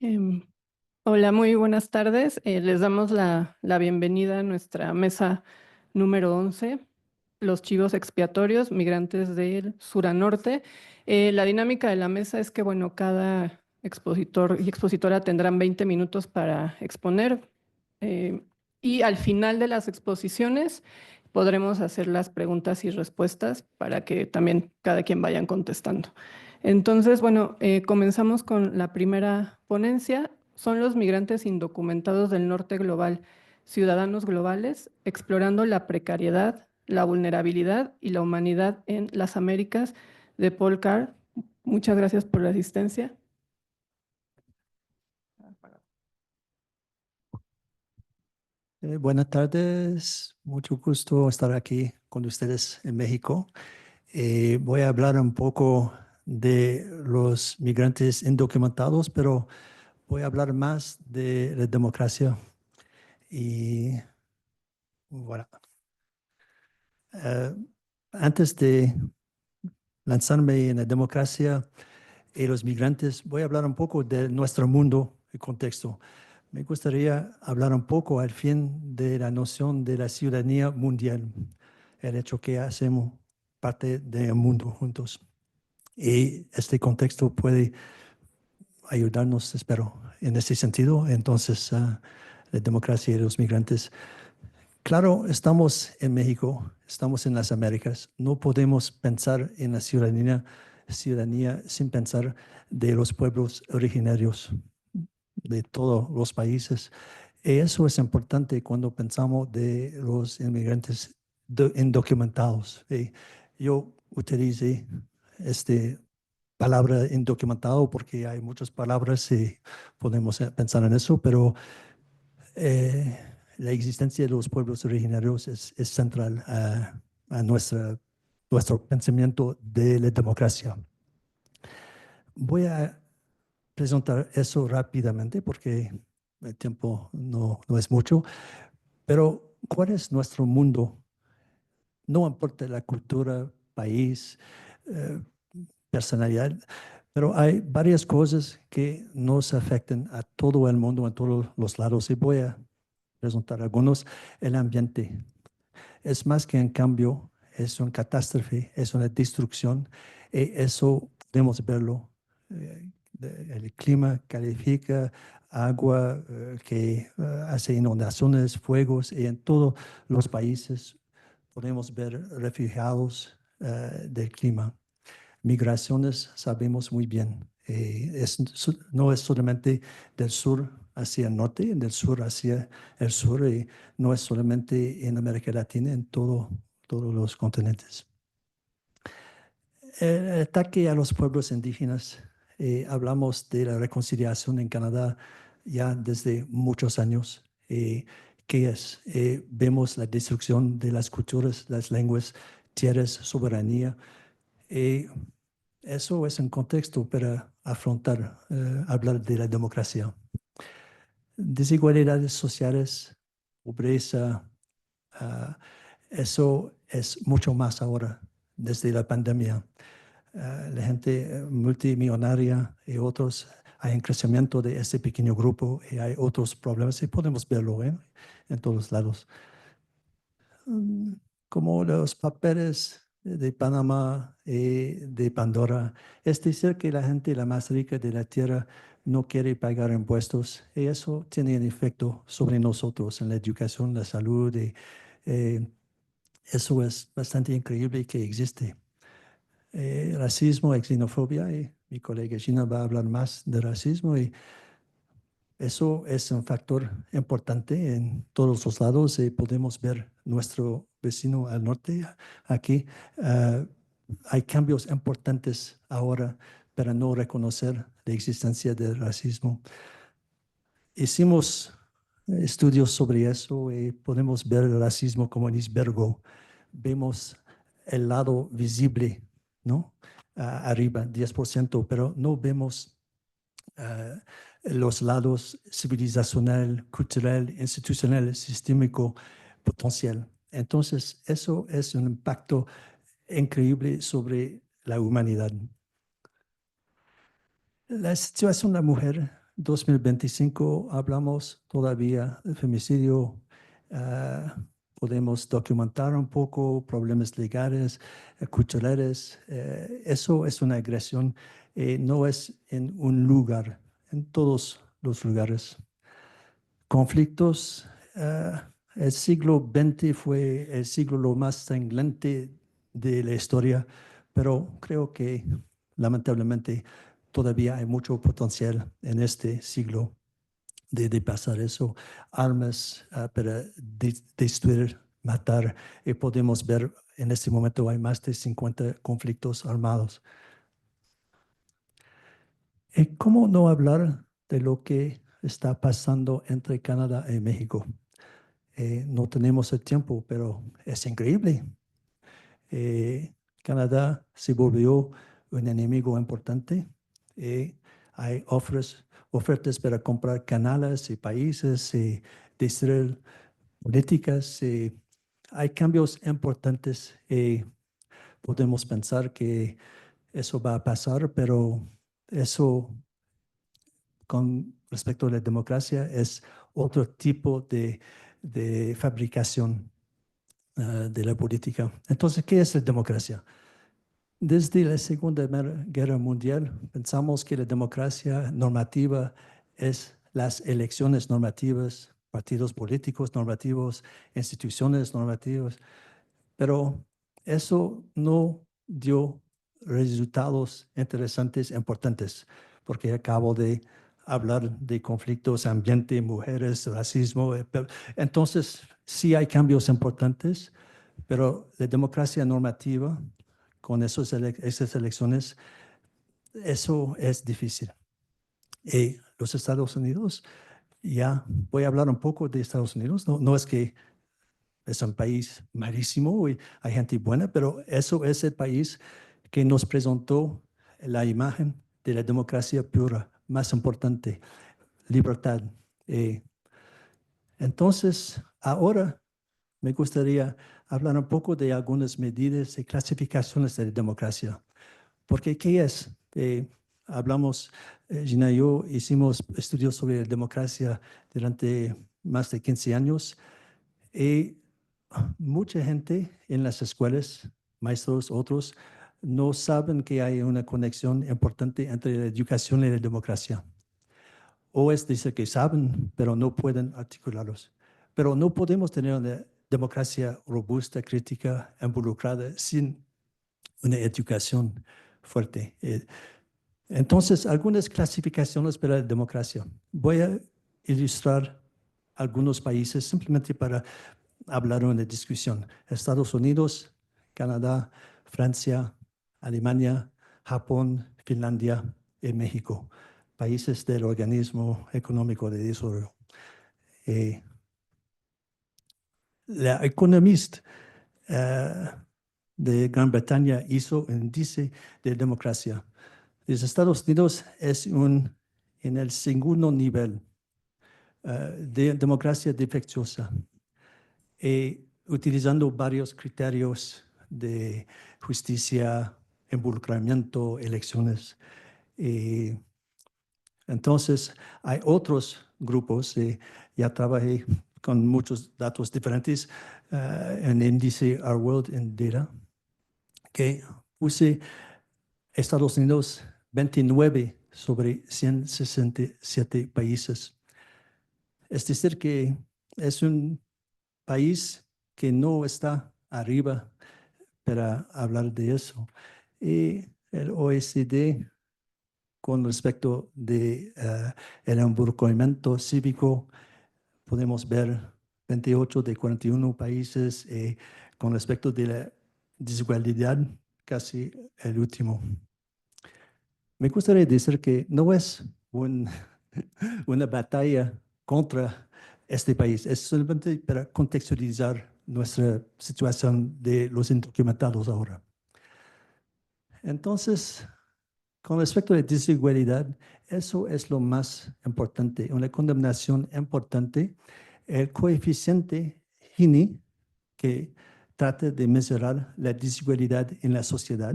Em, Hola, muy buenas tardes. Les damos la bienvenida a nuestra mesa número 11, los chivos expiatorios, migrantes del sur a norte. La dinámica de la mesa es que, bueno, cada expositor y expositora tendrán 20 minutos para exponer eh, y al final de las exposiciones podremos hacer las preguntas y respuestas para que también cada quien vayan contestando. Entonces, bueno, comenzamos con la primera ponencia. Son los migrantes indocumentados del norte global, ciudadanos globales, explorando la precariedad, la vulnerabilidad y la humanidad en las Américas, de Paul Carr. Muchas gracias por la asistencia. Buenas tardes, mucho gusto estar aquí con ustedes en México. Voy a hablar un poco de los migrantes indocumentados, pero voy a hablar más de la democracia. Y bueno, eh, antes de lanzarme en la democracia y los migrantes, voy a hablar un poco de nuestro mundo y contexto. Me gustaría hablar un poco al fin de la noción de la ciudadanía mundial, el hecho que hacemos parte del mundo juntos. Y este contexto puede ayudarnos, espero, en ese sentido. Entonces, la democracia y los migrantes. Claro, estamos en México, estamos en las Américas. No podemos pensar en la ciudadanía sin pensar de los pueblos originarios de todos los países. Y eso es importante cuando pensamos de los inmigrantes indocumentados. Yo utilicé esta palabra indocumentado porque hay muchas palabras y podemos pensar en eso, pero eh, la existencia de los pueblos originarios es central a nuestro pensamiento de la democracia. Voy a presentar eso rápidamente porque el tiempo no es mucho, pero ¿cuál es nuestro mundo? No importa la cultura, país, eh, personalidad, pero hay varias cosas que nos afectan a todo el mundo, a todos los lados, y voy a presentar algunos. El ambiente es más que un cambio, es una catástrofe, es una destrucción, y eso podemos verlo. eh, el clima califica agua que hace inundaciones, fuegos, y en todos los países podemos ver refugiados del clima. Migraciones sabemos muy bien. No es solamente del sur hacia el norte, del sur hacia el sur, y no es solamente en América Latina, en todos los continentes. El ataque a los pueblos indígenas, hablamos de la reconciliación en Canadá ya desde muchos años. ¿Qué es? Vemos la destrucción de las culturas, las lenguas, tierras, soberanía. eh, Eso es un contexto para afrontar, hablar de la democracia. Desigualdades sociales, pobreza, ah, eso es mucho más ahora desde la pandemia. La gente multimillonaria y otros, hay un crecimiento de este pequeño grupo y hay otros problemas y podemos verlo en todos lados. Mm, Como los papeles de Panamá y de Pandora, es decir, que la gente, la más rica de la tierra, no quiere pagar impuestos y eso tiene un efecto sobre nosotros en la educación, la salud. Y, eh, eso es bastante increíble que existe. Racismo y xenofobia, y mi colega Gina va a hablar más de racismo, y eso es un factor importante en todos los lados. Podemos ver nuestro vecino al norte, aquí. ah, Hay cambios importantes ahora para no reconocer la existencia del racismo. Hicimos estudios sobre eso y podemos ver el racismo como un iceberg. Vemos el lado visible, ¿no? Arriba, 10%, pero no vemos uh, los lados civilizacional, cultural, institucional, sistémico, potencial. Entonces, eso es un impacto increíble sobre la humanidad. La situación de la mujer 2025 hablamos todavía de femicidio. ah, Podemos documentar un poco problemas legales, culturales. Eso es una agresión. No es en un lugar, en todos los lugares. Conflictos. El siglo XX fue el siglo lo más sangrante de la historia, pero creo que lamentablemente todavía hay mucho potencial en este siglo de pasar eso. Armas para destruir, matar. Y podemos ver en este momento hay más de 50 conflictos armados. ¿Cómo no hablar de lo que está pasando entre Canadá y México? No tenemos el tiempo, pero es increíble. Canadá se volvió un enemigo importante. Hay ofertas para comprar canales y países, destruir políticas. Hay cambios importantes. Podemos pensar que eso va a pasar, pero eso con respecto a la democracia es otro tipo de fabricación de la política. Entonces, ¿qué es la democracia? Desde la Segunda Guerra Mundial pensamos que la democracia normativa es las elecciones normativas, partidos políticos normativos, instituciones normativas, pero eso no dio resultados interesantes, importantes, porque acabo de hablar de conflictos, ambiente, mujeres, racismo. Entonces, sí hay cambios importantes, pero la democracia normativa, con esas elecciones, eso es difícil. Y los Estados Unidos, ya voy a hablar un poco de Estados Unidos, no es que es un país malísimo y hay gente buena, pero eso es el país que nos presentó la imagen de la democracia pura, más importante, libertad. Eh, entonces, ahora me gustaría hablar un poco de algunas medidas y clasificaciones de la democracia. Porque, ¿qué es? Hablamos, Gina y yo hicimos estudios sobre democracia durante más de 15 años y mucha gente en las escuelas, maestros, otros, no saben que hay una conexión importante entre la educación y la democracia. O es decir que saben, pero no pueden articularlos. Pero no podemos tener una democracia robusta, crítica, involucrada, sin una educación fuerte. Entonces, algunas clasificaciones para la democracia. Voy a ilustrar algunos países simplemente para hablar en la discusión. Estados Unidos, Canadá, Francia, Alemania, Japón, Finlandia y México, países del Organismo Económico de Desarrollo. La Economist de Gran Bretaña hizo un índice de democracia. Los Estados Unidos es en el segundo nivel de democracia defectuosa, utilizando varios criterios de justicia, involucramiento, elecciones. Entonces, hay otros grupos, ya trabajé con muchos datos diferentes en el índice Our World in Data, que puse Estados Unidos 29 sobre 167 países. Es decir, que es un país que no está arriba para hablar de eso. Y el OECD, con respecto de el involucramiento cívico, podemos ver 28 de 41 países con respecto de la desigualdad, casi el último. Me gustaría decir que no es una batalla contra este país, es solamente para contextualizar nuestra situación de los indocumentados ahora. Entonces, con respecto a la desigualdad, eso es lo más importante, una condenación importante. El coeficiente Gini, que trata de mesurar la desigualdad en la sociedad,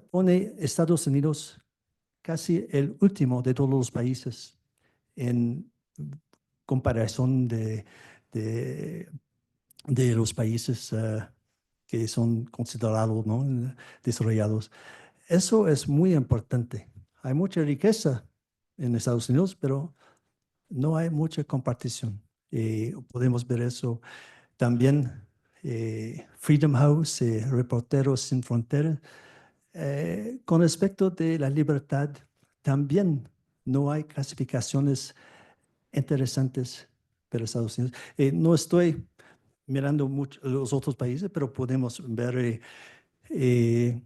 pone Estados Unidos casi el último de todos los países en comparación de, de los países que son considerados, ¿no?, desarrollados. Eso es muy importante. Hay mucha riqueza en Estados Unidos, pero no hay mucha compartición. Podemos ver eso también. Freedom House, Reporteros Sin Fronteras. Con respecto de la libertad, también no hay clasificaciones interesantes para Estados Unidos. No estoy mirando mucho los otros países, pero podemos ver, eh,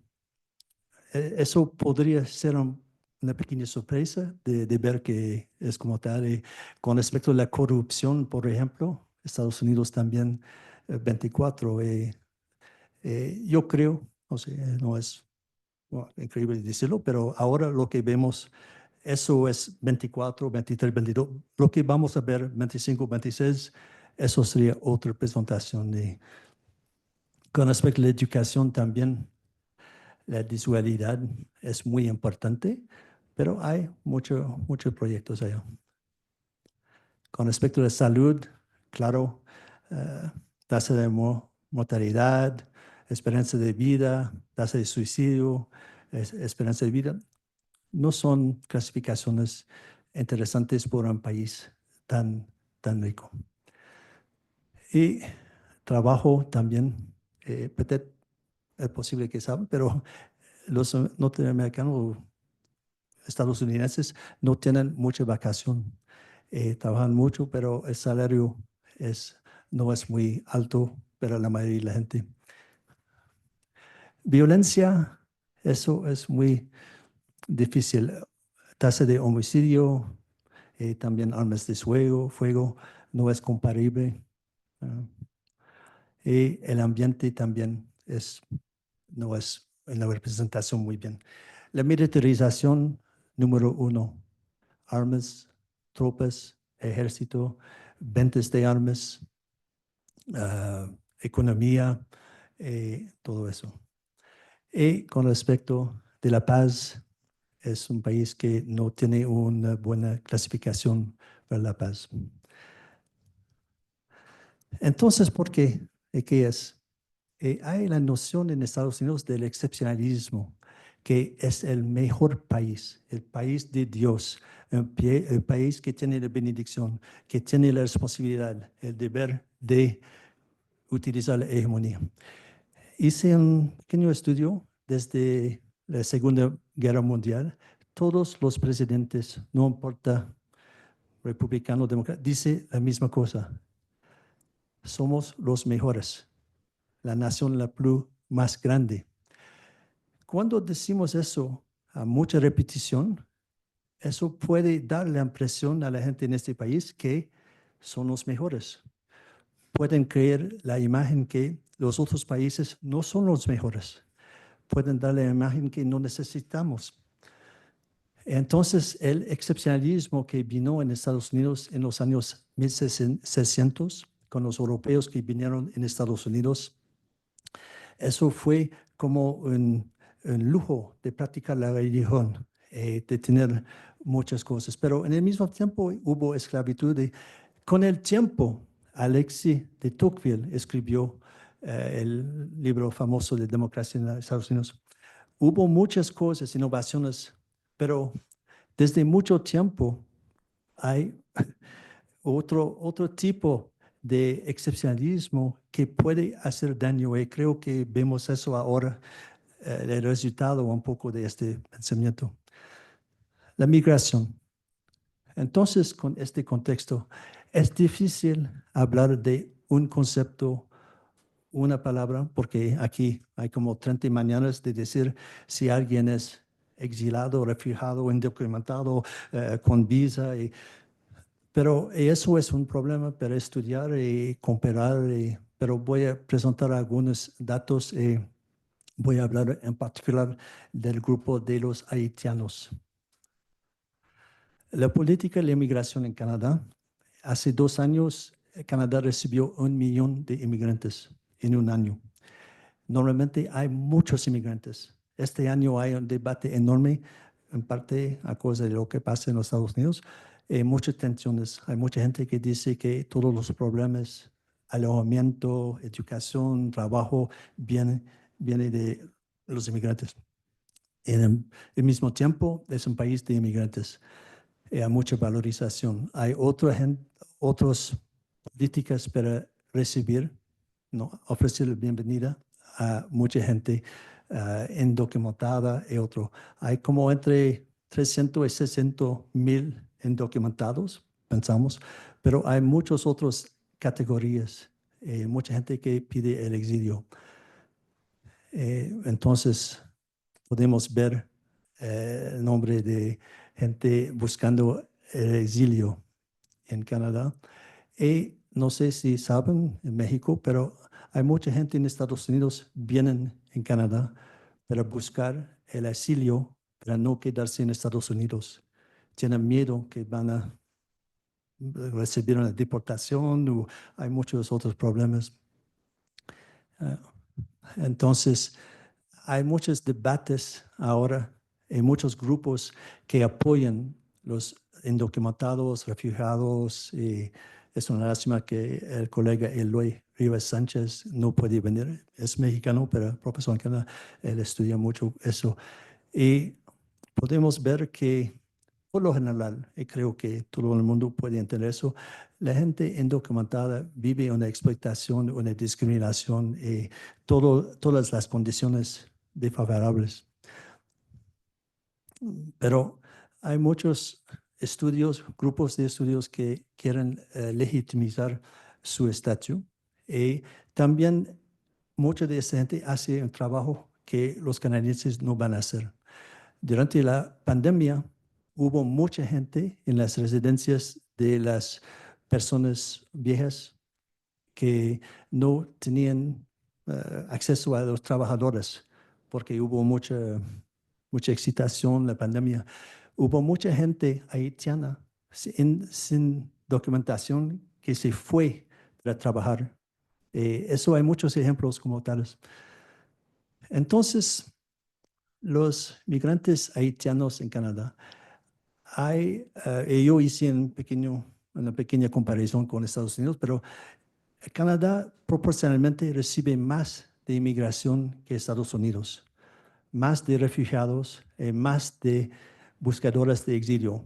eso podría ser una pequeña sorpresa de ver que es como tal. Con respecto a la corrupción, por ejemplo, Estados Unidos también 24. Yo creo, o sea, no es bueno, increíble decirlo, pero ahora lo que vemos, eso es 24, 23, 22. Lo que vamos a ver 25, 26, eso sería otra presentación. Con respecto a la educación también, la desigualdad es muy importante, pero hay muchos proyectos allá. Con respecto a la salud, claro, tasa de mortalidad, esperanza de vida, tasa de suicidio, esperanza de vida, no son clasificaciones interesantes por un país tan rico. Y trabajo también, es posible que saben, pero los norteamericanos, estadounidenses, no tienen mucha vacación. Trabajan mucho, pero el salario no es muy alto para la mayoría de la gente. Violencia, eso es muy difícil. Tasa de homicidio, también armas de fuego, no es comparable. ah, y el ambiente también no es en la representación muy bien. La militarización, número 1, armas, tropas, ejército, ventas de armas, economía, todo eso. Y con respecto de la paz, es un país que no tiene una buena clasificación para la paz. Entonces, ¿por qué? ¿Qué es? Hay la noción en Estados Unidos del excepcionalismo, que es el mejor país, el país de Dios, el país que tiene la bendición, que tiene la responsabilidad, el deber de utilizar la hegemonía. Hice un pequeño estudio desde la Segunda Guerra Mundial. Todos los presidentes, no importa republicano o demócrata, dice la misma cosa. Somos los mejores, la nación más grande. Cuando decimos eso a mucha repetición, eso puede dar la impresión a la gente en este país que son los mejores. Pueden creer la imagen que los otros países no son los mejores. Pueden dar la imagen que no necesitamos. Entonces, el excepcionalismo que vino en Estados Unidos en los años 1600, con los europeos que vinieron en Estados Unidos, eso fue como un lujo de practicar la religión, de tener muchas cosas. Pero en el mismo tiempo hubo esclavitud. Con el tiempo, Alexis de Tocqueville escribió el libro famoso de Democracia en Estados Unidos. Hubo muchas cosas, innovaciones, pero desde mucho tiempo hay otro tipo de excepcionalismo que puede hacer daño, y creo que vemos eso ahora, el resultado un poco de este pensamiento. La migración. Entonces, con este contexto, es difícil hablar de un concepto, una palabra, porque aquí hay como 30 maneras de decir si alguien es exilado, refugiado, indocumentado, con visa. Pero eso es un problema para estudiar y comparar. Pero voy a presentar algunos datos. Voy a hablar en particular del grupo de los haitianos. La política de la inmigración en Canadá. Hace 2 años, Canadá recibió 1 millón de inmigrantes en un año. Normalmente hay muchos inmigrantes. Este año hay un debate enorme en parte a causa de lo que pasa en los Estados Unidos, muchas tensiones. Hay mucha gente que dice que todos los problemas, alojamiento, educación, trabajo, viene de los inmigrantes. En el mismo tiempo, es un país de inmigrantes. Hay mucha valorización. Hay otras políticas para recibir, ¿no? Ofrecer la bienvenida a mucha gente indocumentada y otro. Hay como entre 300 y 600,000 indocumentados, pensamos, pero hay muchas otras categorías. Mucha gente que pide el exilio. Entonces, podemos ver el nombre de gente buscando el exilio en Canadá. Y no sé si saben en México, pero hay mucha gente en Estados Unidos vienen en Canadá para buscar el exilio, para no quedarse en Estados Unidos. Tienen miedo que van a recibir una deportación o hay muchos otros problemas. Ah, Entonces, hay muchos debates ahora y muchos grupos que apoyan los indocumentados, refugiados. Y es una lástima que el colega Eloy Rivas Sánchez no puede venir. Es mexicano, pero profesor en Canadá, él estudia mucho eso. Y podemos ver que, por lo general, y creo que todo el mundo puede entender eso, la gente indocumentada vive una explotación, una discriminación y todas las condiciones desfavorables. Pero hay muchos estudios, grupos de estudios que quieren legitimizar su estatus y también mucha de esta gente hace un trabajo que los canadienses no van a hacer. Durante la pandemia hubo mucha gente en las residencias de las personas viejas que no tenían acceso a los trabajadores porque hubo mucha excitación en la pandemia. Hubo mucha gente haitiana sin documentación que se fue para trabajar. Eso hay muchos ejemplos como tales. Entonces, los migrantes haitianos en Canadá, yo hice una pequeña comparación con Estados Unidos, pero Canadá proporcionalmente recibe más de inmigración que Estados Unidos, más de refugiados, más de buscadores de exilio.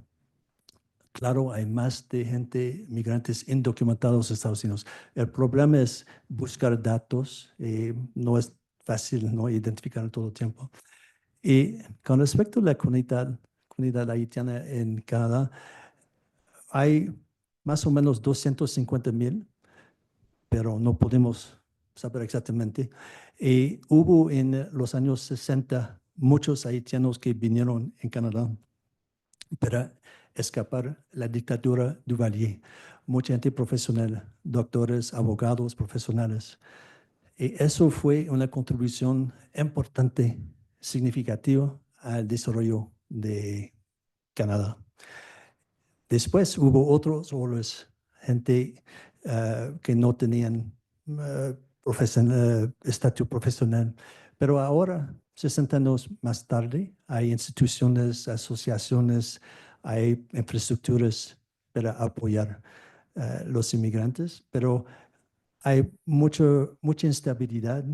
Claro, hay más de gente, migrantes indocumentados en Estados Unidos. El problema es buscar datos, no es fácil, ¿no?, identificar todo el tiempo. Y con respecto a la comunidad haitiana en Canadá, hay más o menos 250,000, pero no podemos saber exactamente. Y hubo en los años 60 muchos haitianos que vinieron en Canadá para escapar la dictadura Duvalier. Mucha gente profesional, doctores, abogados, profesionales. Y eso fue una contribución importante, significativa al desarrollo de Canadá. Después hubo otros olas, gente que no tenían estatus profesional, pero ahora, 60 años más tarde, hay instituciones, asociaciones, hay infraestructuras para apoyar los inmigrantes, pero hay mucha instabilidad.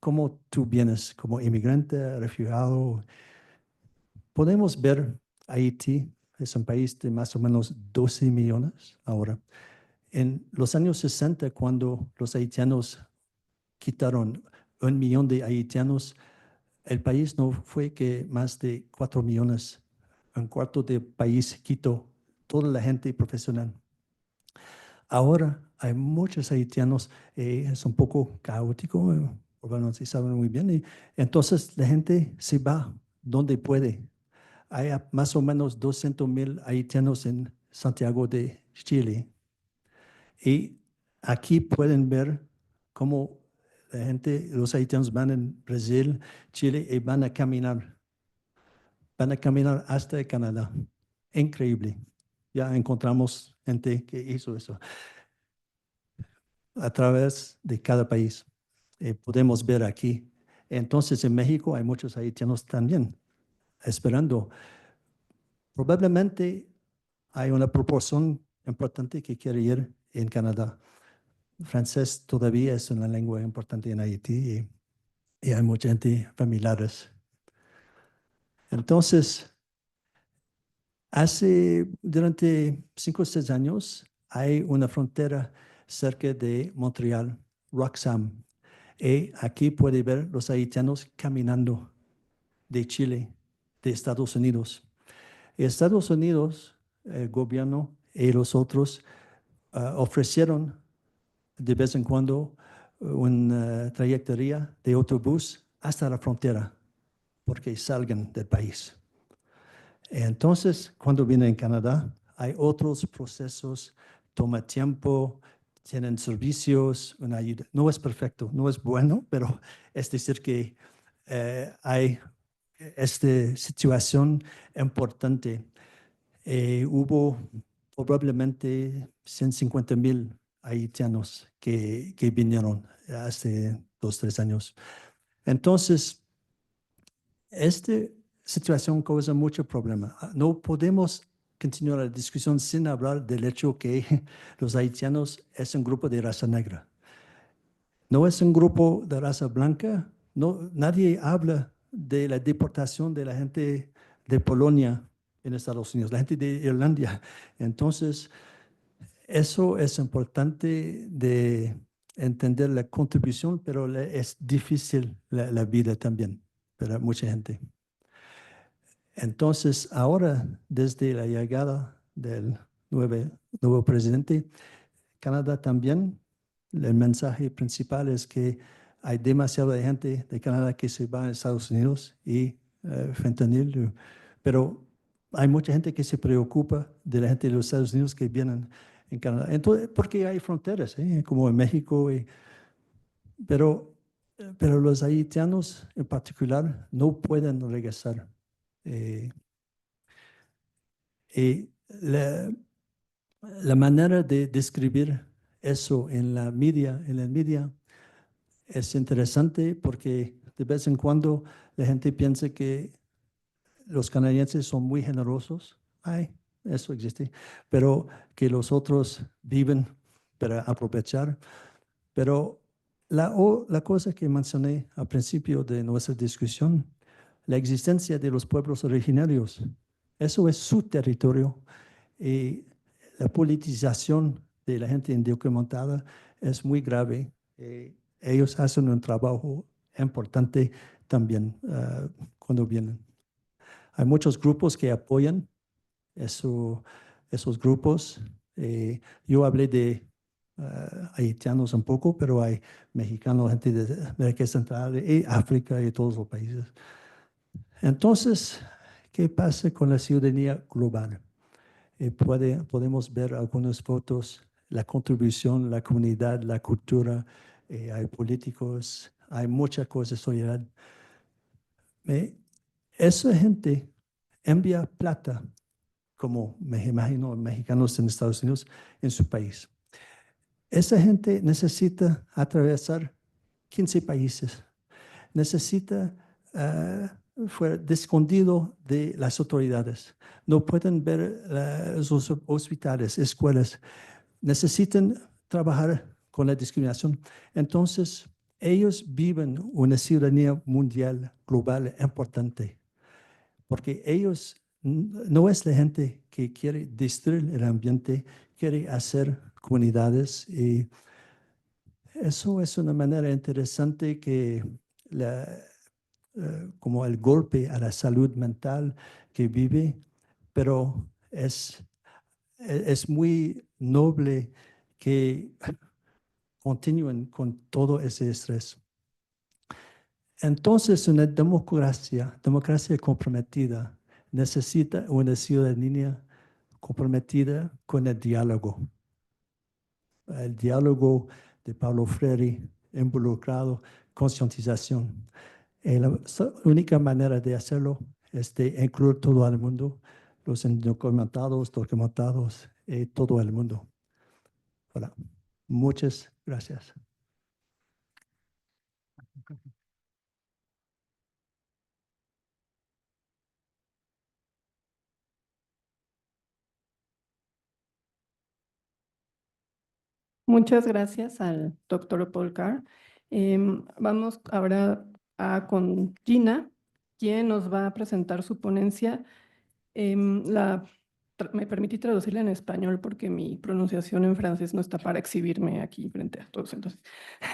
¿Cómo tú vienes como inmigrante, refugiado? Podemos ver Haití, es un país de más o menos 12 millones ahora. En los años 60, cuando los haitianos quitaron 1 millón de haitianos, el país no fue que más de 4 millones. Un cuarto del país quitó toda la gente profesional. Ahora hay muchos haitianos, es un poco caótico, bueno, si saben muy bien, y entonces la gente se va donde puede. Hay más o menos 200,000 haitianos en Santiago de Chile. Y aquí pueden ver cómo la gente, los haitianos van en Brasil, Chile y van a caminar. Van a caminar hasta Canadá. Increíble. Ya encontramos gente que hizo eso a través de cada país. Podemos ver aquí. Entonces en México hay muchos haitianos también esperando Probablemente hay una proporción importante que quiere ir en Canadá. Francés todavía es una lengua importante en Haití y hay mucha gente familiares. Entonces, durante 5 o 6 años, hay una frontera cerca de Montreal, Roxham. Y aquí puede ver los haitianos caminando de Chile, de Estados Unidos. Estados Unidos, el gobierno y los otros ofrecieron de vez en cuando una trayectoria de autobús hasta la frontera, porque salgan del país. Entonces, cuando vienen en Canadá, hay otros procesos, toma tiempo, tienen servicios, una ayuda. No es perfecto, no es bueno, pero es decir que hay esta situación importante. Hubo probablemente 150,000 haitianos que vinieron hace 2 o 3 años. Entonces, esta situación causa mucho problema. No podemos continuar la discusión sin hablar del hecho que los haitianos es un grupo de raza negra. No es un grupo de raza blanca. No, nadie habla de la deportación de la gente de Polonia en Estados Unidos, la gente de Irlanda. Entonces, eso es importante de entender la contribución, pero es difícil la vida también para mucha gente. Entonces, ahora, desde la llegada del nuevo presidente, Canadá también, el mensaje principal es que hay demasiada gente de Canadá que se va a Estados Unidos y fentanil, pero hay mucha gente que se preocupa de la gente de los Estados Unidos que vienen en Canadá. Entonces, porque hay fronteras, como en México, pero, pero los haitianos en particular no pueden regresar. Eh, y la manera de describir eso en la media es interesante porque de vez en cuando la gente piensa que los canadienses son muy generosos. Ay, eso existe. Pero que los otros viven para aprovechar. Pero la cosa que mencioné al principio de nuestra discusión, la existencia de los pueblos originarios, eso es su territorio y la politización de la gente indocumentada es muy grave. Ellos hacen un trabajo importante también cuando vienen. Hay muchos grupos que apoyan esos grupos. Yo hablé de haitianos un poco, pero hay mexicanos, gente de América Central y África y todos los países. Entonces, ¿qué pasa con la ciudadanía global? Podemos ver algunas fotos, la contribución, la comunidad, la cultura, hay políticos, hay muchas cosas sociedad. Esa gente envía plata, como me imagino mexicanos en Estados Unidos, en su país. Esa gente necesita atravesar 15 países, necesita fuera escondido de las autoridades. No pueden ver sus hospitales, escuelas. Necesitan trabajar con la discriminación. Entonces, ellos viven una ciudadanía mundial, global, importante, porque ellos no es la gente que quiere destruir el ambiente, quiere hacer comunidades y eso es una manera interesante que como el golpe a la salud mental que vive, pero es muy noble que continúen con todo ese estrés. Entonces, una democracia comprometida, necesita una ciudadanía comprometida con el diálogo. El diálogo de Paulo Freire involucrado, concientización. La única manera de hacerlo es de incluir todo el mundo, los indocumentados, documentados, todo el mundo. Voilà. Muchas gracias. Muchas gracias al doctor Paul Carr. Vamos ahora con Gina, quien nos va a presentar su ponencia. Me permití traducirla en español porque mi pronunciación en francés no está para exhibirme aquí frente a todos. Entonces,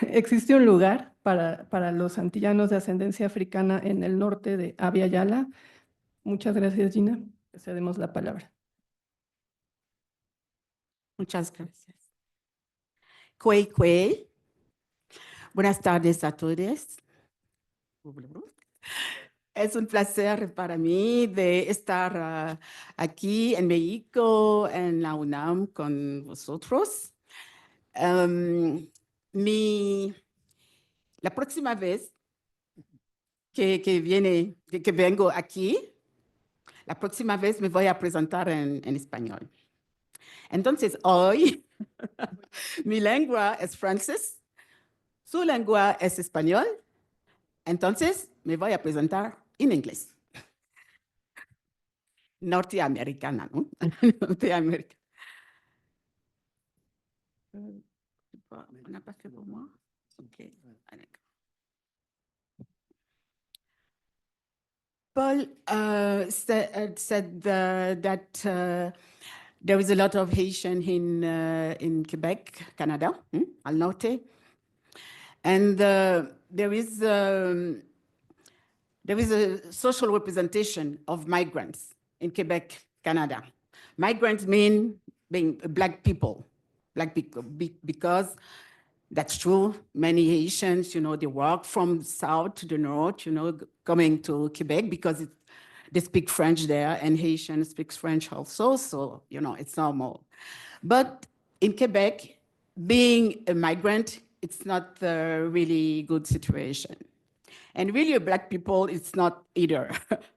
existe un lugar para los antillanos de ascendencia africana en el norte de Abya Yala. Muchas gracias, Gina. Le cedemos la palabra. Muchas gracias. Kwei Kwei. Buenas tardes a todos. Es un placer para mí de estar aquí en México, en la UNAM, con vosotros. La próxima vez que vengo aquí, la próxima vez me voy a presentar en español. Entonces, hoy, mi lengua es francés, su lengua es español, entonces me voy a presentar en inglés. Norteamericana, ¿no? Norteamericana. ¿On a pas fait pour moi? OK. Paul said that there is a lot of Haitian in Quebec, Canada, al norte. And there is a social representation of migrants in Quebec, Canada. Migrants mean being Black people, because that's true. Many Haitians, they walk from south to the north, coming to Quebec because they speak French there, and Haitian speaks French also, so, it's normal. But in Quebec, being a migrant, it's not a really good situation. And really, Black people, it's not either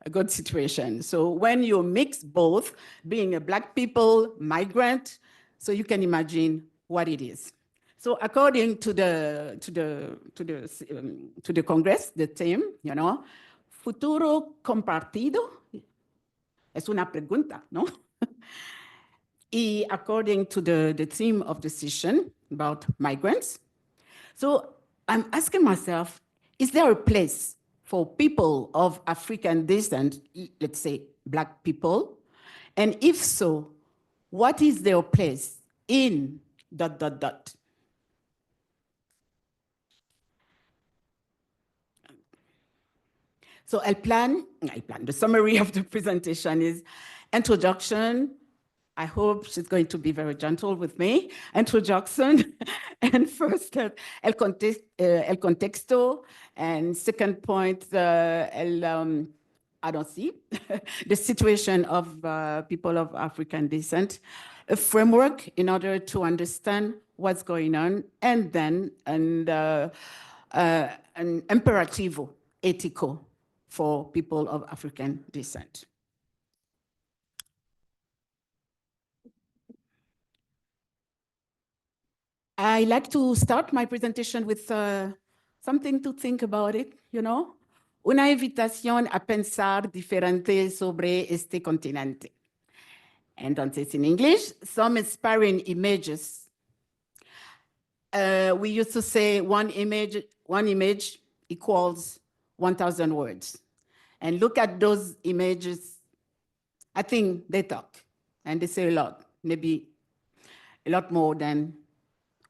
a good situation. So when you mix both, being a Black people, migrant, so you can imagine what it is. So according to the Congress, the theme, futuro compartido es una pregunta, ¿no? Y according to the theme of the session about migrants, so I'm asking myself, is there a place for people of African descent, let's say Black people? And if so, what is their place in ... So the summary of the presentation is introduction. I hope she's going to be very gentle with me. Introduction, and first, el contexto, and second point, I don't see, the situation of people of African descent, a framework in order to understand what's going on, and then an imperativo ético for people of African descent. I like to start my presentation with something to think about it, Una invitación a pensar diferente sobre este continente. Entonces, in English, some inspiring images. We used to say one image equals 1,000 words. And look at those images. I think they talk, and they say a lot, maybe a lot more than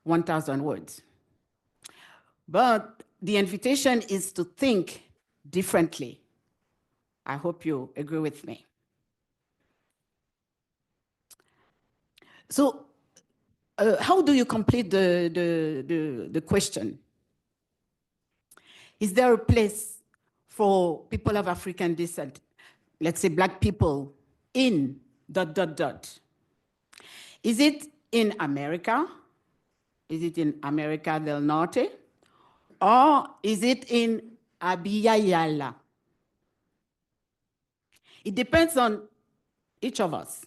1,000 words. But the invitation is to think differently. I hope you agree with me. So how do you complete the question? Is there a place for people of African descent, let's say Black people, in ... Is it in America? Is it in America del Norte? Or is it in Abya Yala? It depends on each of us.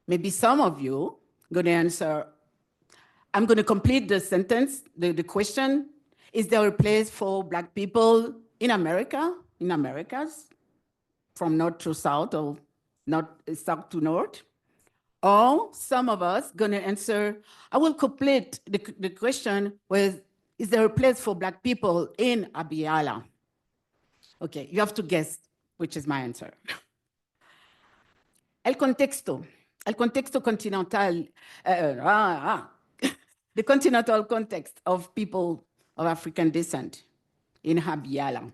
Maybe some of you going to answer, I'm going to complete the sentence, the question. Is there a place for Black people in America, in Americas, from north to south or south to north? Or some of us gonna answer, I will complete the question with, is there a place for Black people in Abiyala? Okay, you have to guess which is my answer. El contexto continental, the continental context of people of African descent in Abiyala.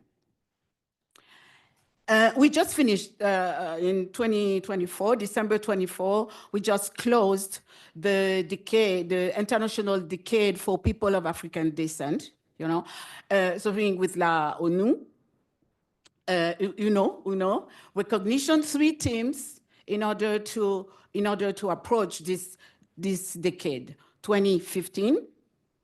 We just finished in 2024, December 24, we just closed the decade, the International Decade for People of African Descent, you know, something with la ONU, recognition, 3 teams in order to approach this decade, 2015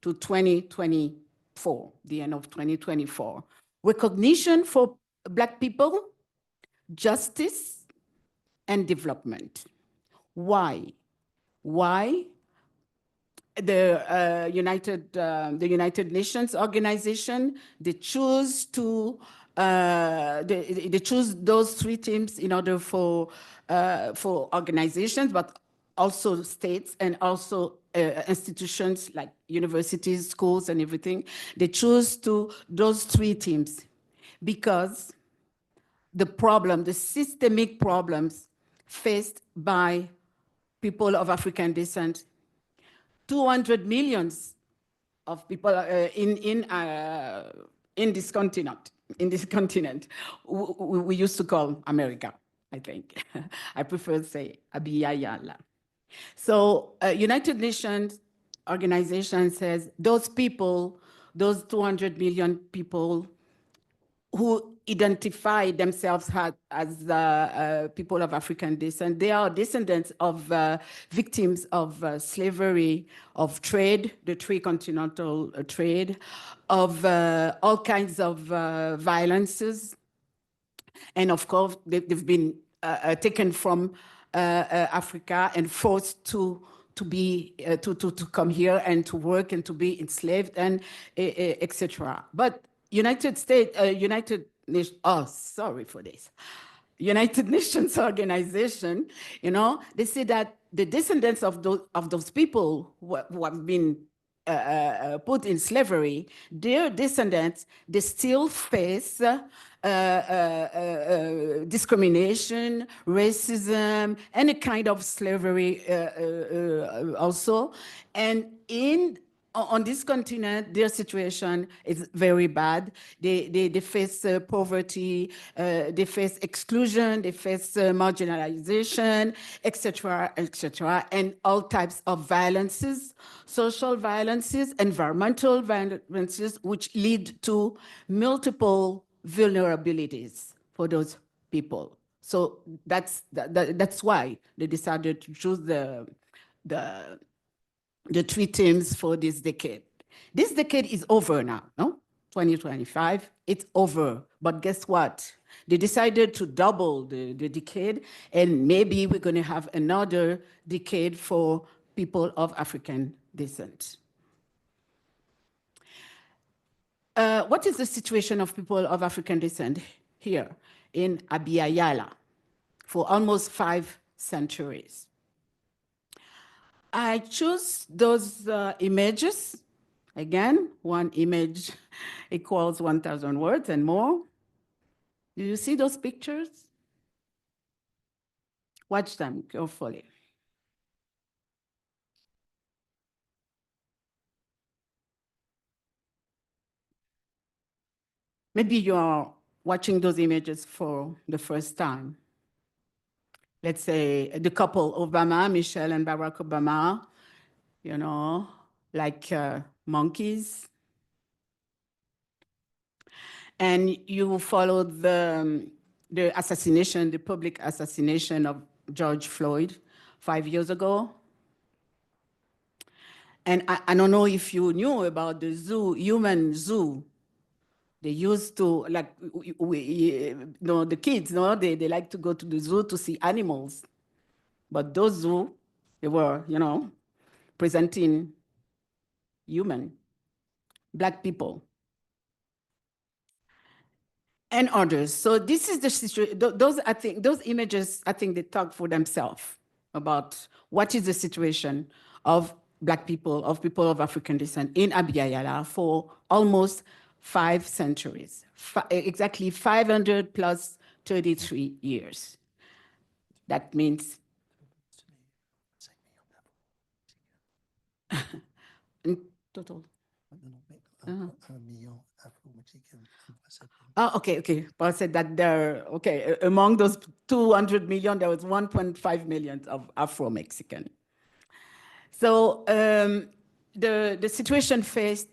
to 2024, the end of 2024. Recognition for Black people, justice, and development. Why? Why? The United Nations organization, they choose to they choose those 3 teams in order for organizations, but also states and also institutions like universities, schools, and everything. They choose those 3 teams because the systemic problems faced by people of African descent, 200 million of people in this continent, we used to call America, I think. I prefer to say Abiyala. So United Nations organization says those people, those 200 million people who identify themselves as people of African descent, they are descendants of victims of slavery, of trade, the transcontinental trade, of all kinds of violences. And of course, they've been taken from Africa and forced to come here and to work and to be enslaved and etc. But United Nations organization, you know, they say that the descendants of those people who have been put in slavery, their descendants, they still face discrimination, racism, any kind of slavery also. And on this continent, their situation is very bad. They face poverty, they face exclusion, they face marginalization, etc., and all types of violences, social violences, environmental violences, which lead to multiple vulnerabilities for those people. So that's why they decided to choose the 3 teams for this decade. This decade is over now, no? 2025, it's over. But guess what? They decided to double the decade, and maybe we're going to have another decade for people of African descent. What is the situation of people of African descent here in Abiyala for almost 5 centuries? I choose those images. Again, 1 image equals 1,000 words and more. Do you see those pictures? Watch them carefully. Maybe you're watching those images for the first time. Let's say the couple, Obama, Michelle and Barack Obama, you know, like monkeys. And you followed the assassination, the public assassination of George Floyd 5 years ago. And I don't know if you knew about the zoo, human zoo. They used to, like, the kids, they like to go to the zoo to see animals. But those zoo, they were, presenting human, Black people, and others. So this is the situation. Those images, I think they talk for themselves. about what is the situation of Black people, of people of African descent in Abya Yala for almost 5 centuries, exactly 500 plus 33 years. That means in total. Oh, okay. Paul said that among those 200 million, there was 1.5 million of Afro-Mexican. So the situation faced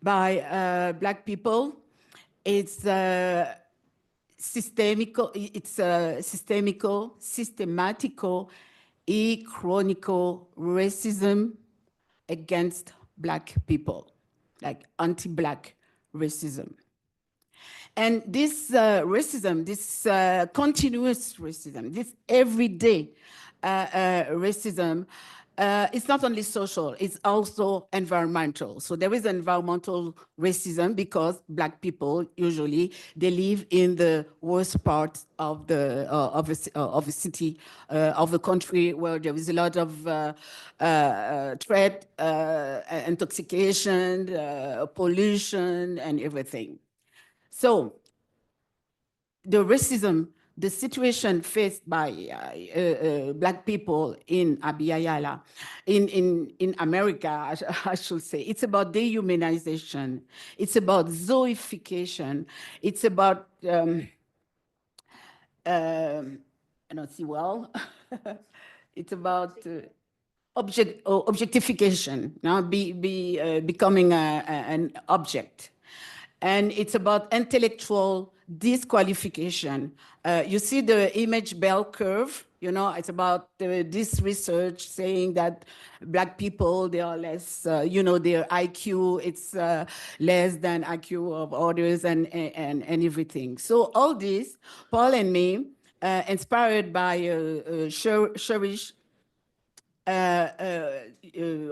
by Black people is systematical, chronical racism against Black people, like anti-Black racism. And this racism, this continuous racism, this everyday racism, it's not only social, it's also environmental. So there is environmental racism because Black people usually they live in the worst part of the of a city of a country where there is a lot of threat, intoxication, pollution, and everything. So the racism, the situation faced by Black people in Abya Yala, in America, I should say, it's about dehumanization, it's about zoification, it's about, I don't see well, it's about objectification, now becoming an object. And it's about intellectual disqualification. You see the image bell curve, you know, it's about this research saying that Black people, they are less, you know, their IQ, it's less than IQ of others and everything. So all this, Paul and me, inspired by Cherish,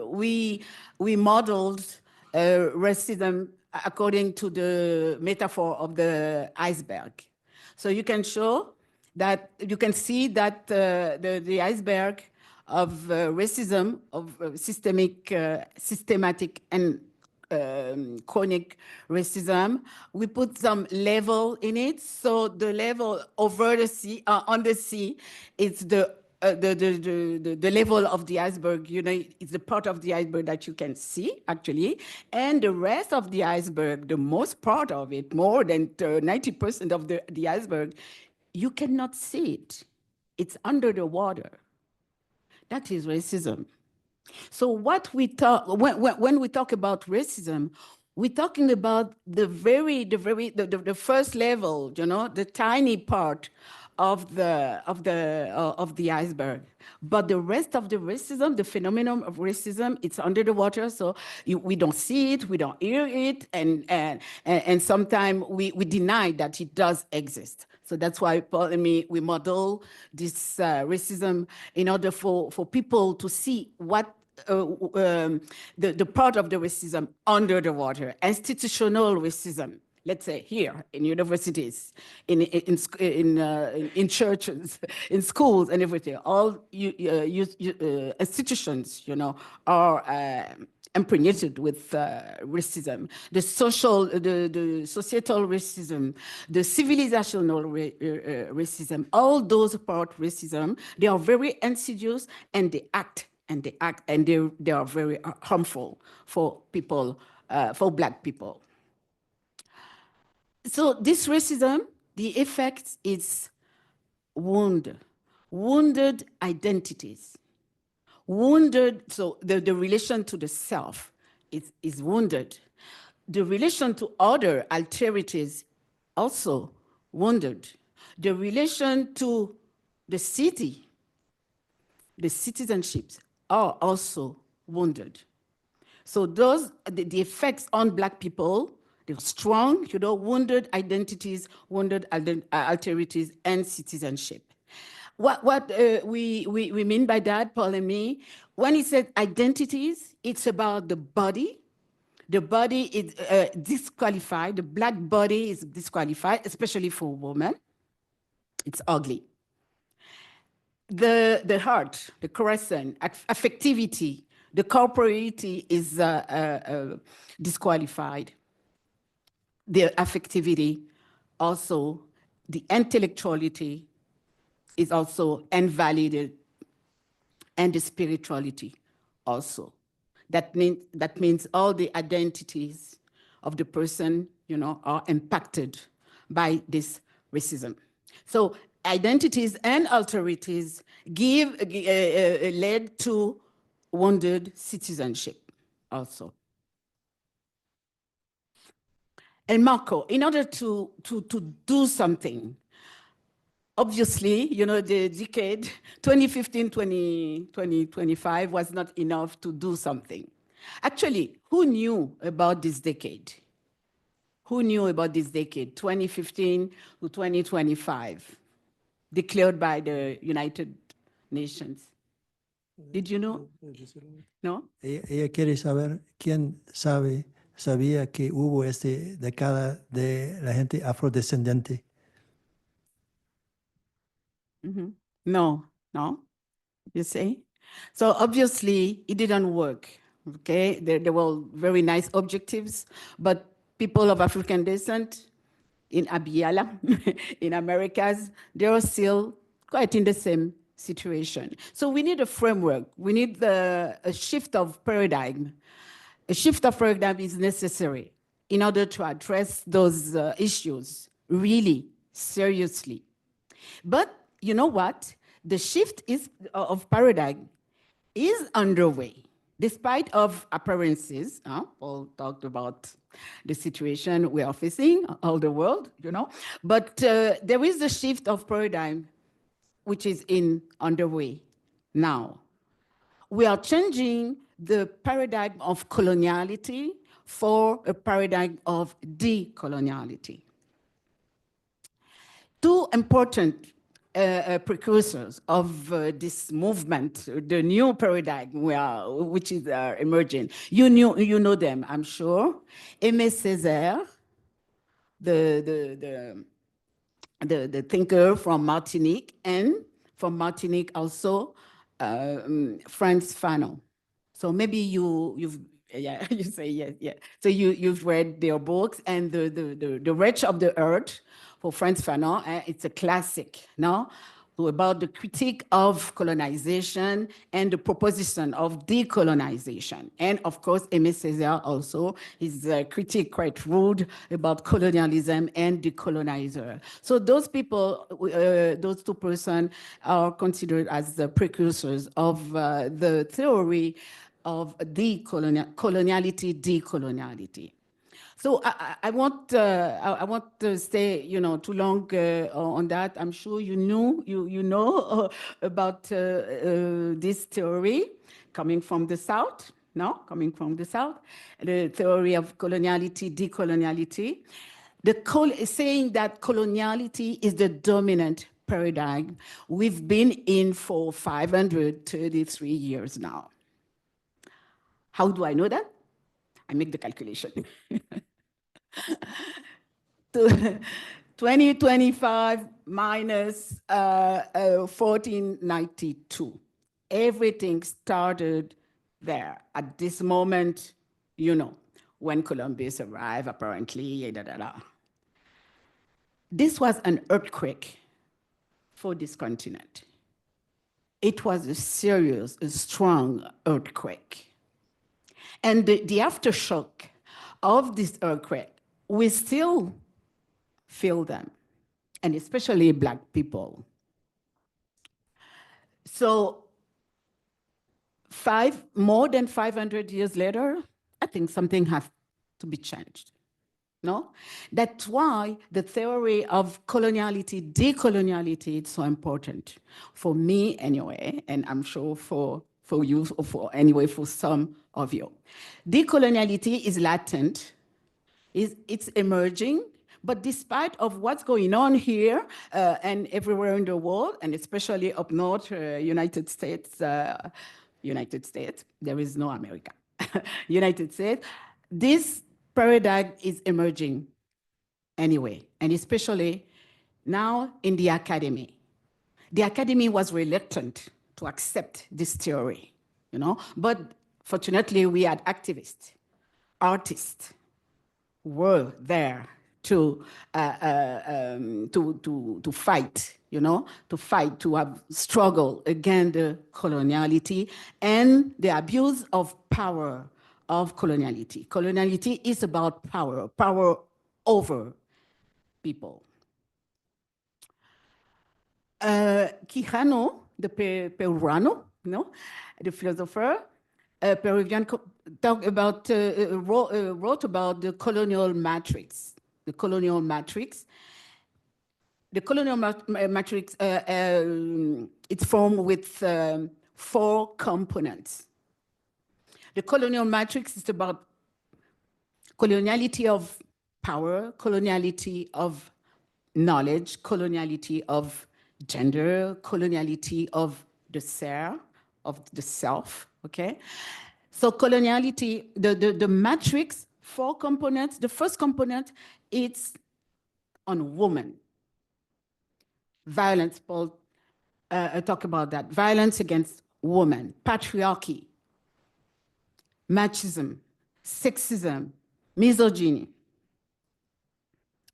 we modeled racism according to the metaphor of the iceberg. So you can show that, you can see that the iceberg of racism, of systematic and chronic racism, we put some level in it. So the level over the sea, on the sea, it's the level of the iceberg, you know, it's the part of the iceberg that you can see, actually. And the rest of the iceberg, the most part of it, more than 90% of the iceberg, you cannot see it. It's under the water. That is racism. So what we talk, when we talk about racism, we're talking about the first level, you know, the tiny part of the iceberg. But the rest of the racism, the phenomenon of racism, it's under the water, so we don't see it, we don't hear it, and sometimes we deny that it does exist. So that's why Paul and me, we model this racism in order for people to see what the part of the racism under the water, institutional racism. Let's say here in universities, in churches, in schools, and everything. All institutions, you know, are impregnated with racism. The societal racism, the civilizational racism. All those part racism. They are very insidious, and they act, and they are very harmful for people, for Black people. So this racism, the effect is wounded identities. So the relation to the self is wounded. The relation to other alterities also wounded. The relation to the city, the citizenships are also wounded. So those, the effects on Black people, they're strong, you know, wounded identities, wounded alterities, and citizenship. What we mean by that, Paul and me, when he said identities, it's about the body. The body is disqualified. The Black body is disqualified, especially for women. It's ugly. the heart, the corazon, affectivity, the corporeity is disqualified. The affectivity, also the intellectuality is also invalidated, and the spirituality also. That means all the identities of the person, you know, are impacted by this racism. So identities and alterities led to wounded citizenship also. And Marco, in order to do something, obviously, you know, the decade 2015, 2025 was not enough to do something. Actually, who knew about this decade? Who knew about this decade, 2015 to 2025, declared by the United Nations? Did you know? No? Ella quiere saber quién sabía que hubo esta década de la gente afrodescendente. No, you see? So obviously it didn't work, okay? There were very nice objectives, but people of African descent in Abiyala, in Americas, they are still quite in the same situation. So we need a framework. We need a shift of paradigm. A shift of paradigm is necessary in order to address those issues really seriously. But you know what? The shift of paradigm is underway, despite of appearances. Paul talked about the situation we are facing, all the world, you know. But there is a shift of paradigm which is underway now. We are changing the paradigm of coloniality for a paradigm of decoloniality. Two important precursors of this movement, the new paradigm which is emerging. You know them, I'm sure. Aimé Césaire, the thinker from Martinique, and from Martinique also, Frantz Fanon. So maybe you say yes, yeah. So you've read their books, and the Wretch of the Earth for Frantz Fanon, it's a classic, no? About the critique of colonization and the proposition of decolonization. And of course, Aimé Césaire also, his critique quite rude about colonialism and decolonizer. So those people, those two persons are considered as the precursors of the theory of coloniality, decoloniality. So I won't stay, you know, too long on that. I'm sure you know about this theory coming from the South, no? Coming from the South, the theory of coloniality, decoloniality. Saying that coloniality is the dominant paradigm we've been in for 533 years now. How do I know that? I make the calculation. 2025 minus 1492. Everything started there at this moment, you know, when Columbus arrived, apparently, This was an earthquake for this continent. It was a serious, a strong earthquake. And the aftershock of this earthquake, we still feel them, and especially Black people. So more than 500 years later, I think something has to be changed, no? That's why the theory of coloniality, decoloniality is so important for me anyway, and I'm sure for you, for some of you. Decoloniality is latent, it's emerging, but despite of what's going on here and everywhere in the world, and especially up north, United States, there is no America, United States, this paradigm is emerging anyway, and especially now in the academy. The academy was reluctant to accept this theory, but fortunately we had activists, artists who were there to fight, to have struggle against the coloniality and the abuse of power of coloniality. Coloniality is about power over people. Quijano, the Peruano, the philosopher, Peruvian, wrote about the colonial matrix. The colonial matrix. The colonial matrix, it's formed with 4 components. The colonial matrix is about coloniality of power, coloniality of knowledge, coloniality of gender, coloniality of the self, okay? So coloniality, the matrix, 4 components. The first component, it's on women. Violence, Paul talk about that. Violence against women, patriarchy, machism, sexism, misogyny,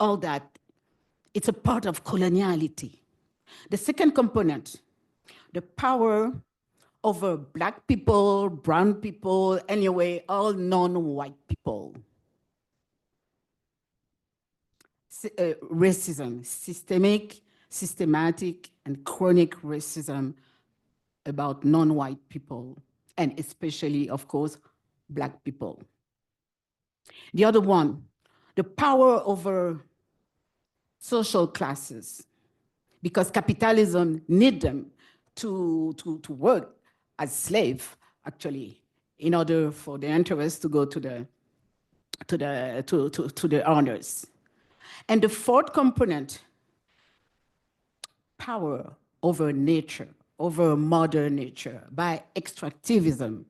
all that. It's a part of coloniality. The second component, the power over Black people, brown people, anyway, all non-white people. Racism, systematic, and chronic racism about non-white people, and especially, of course, Black people. The other one, the power over social classes, because capitalism need them to work as slaves, actually, in order for the interest to go to the owners. And the fourth component, power over nature, over Mother Nature, by extractivism.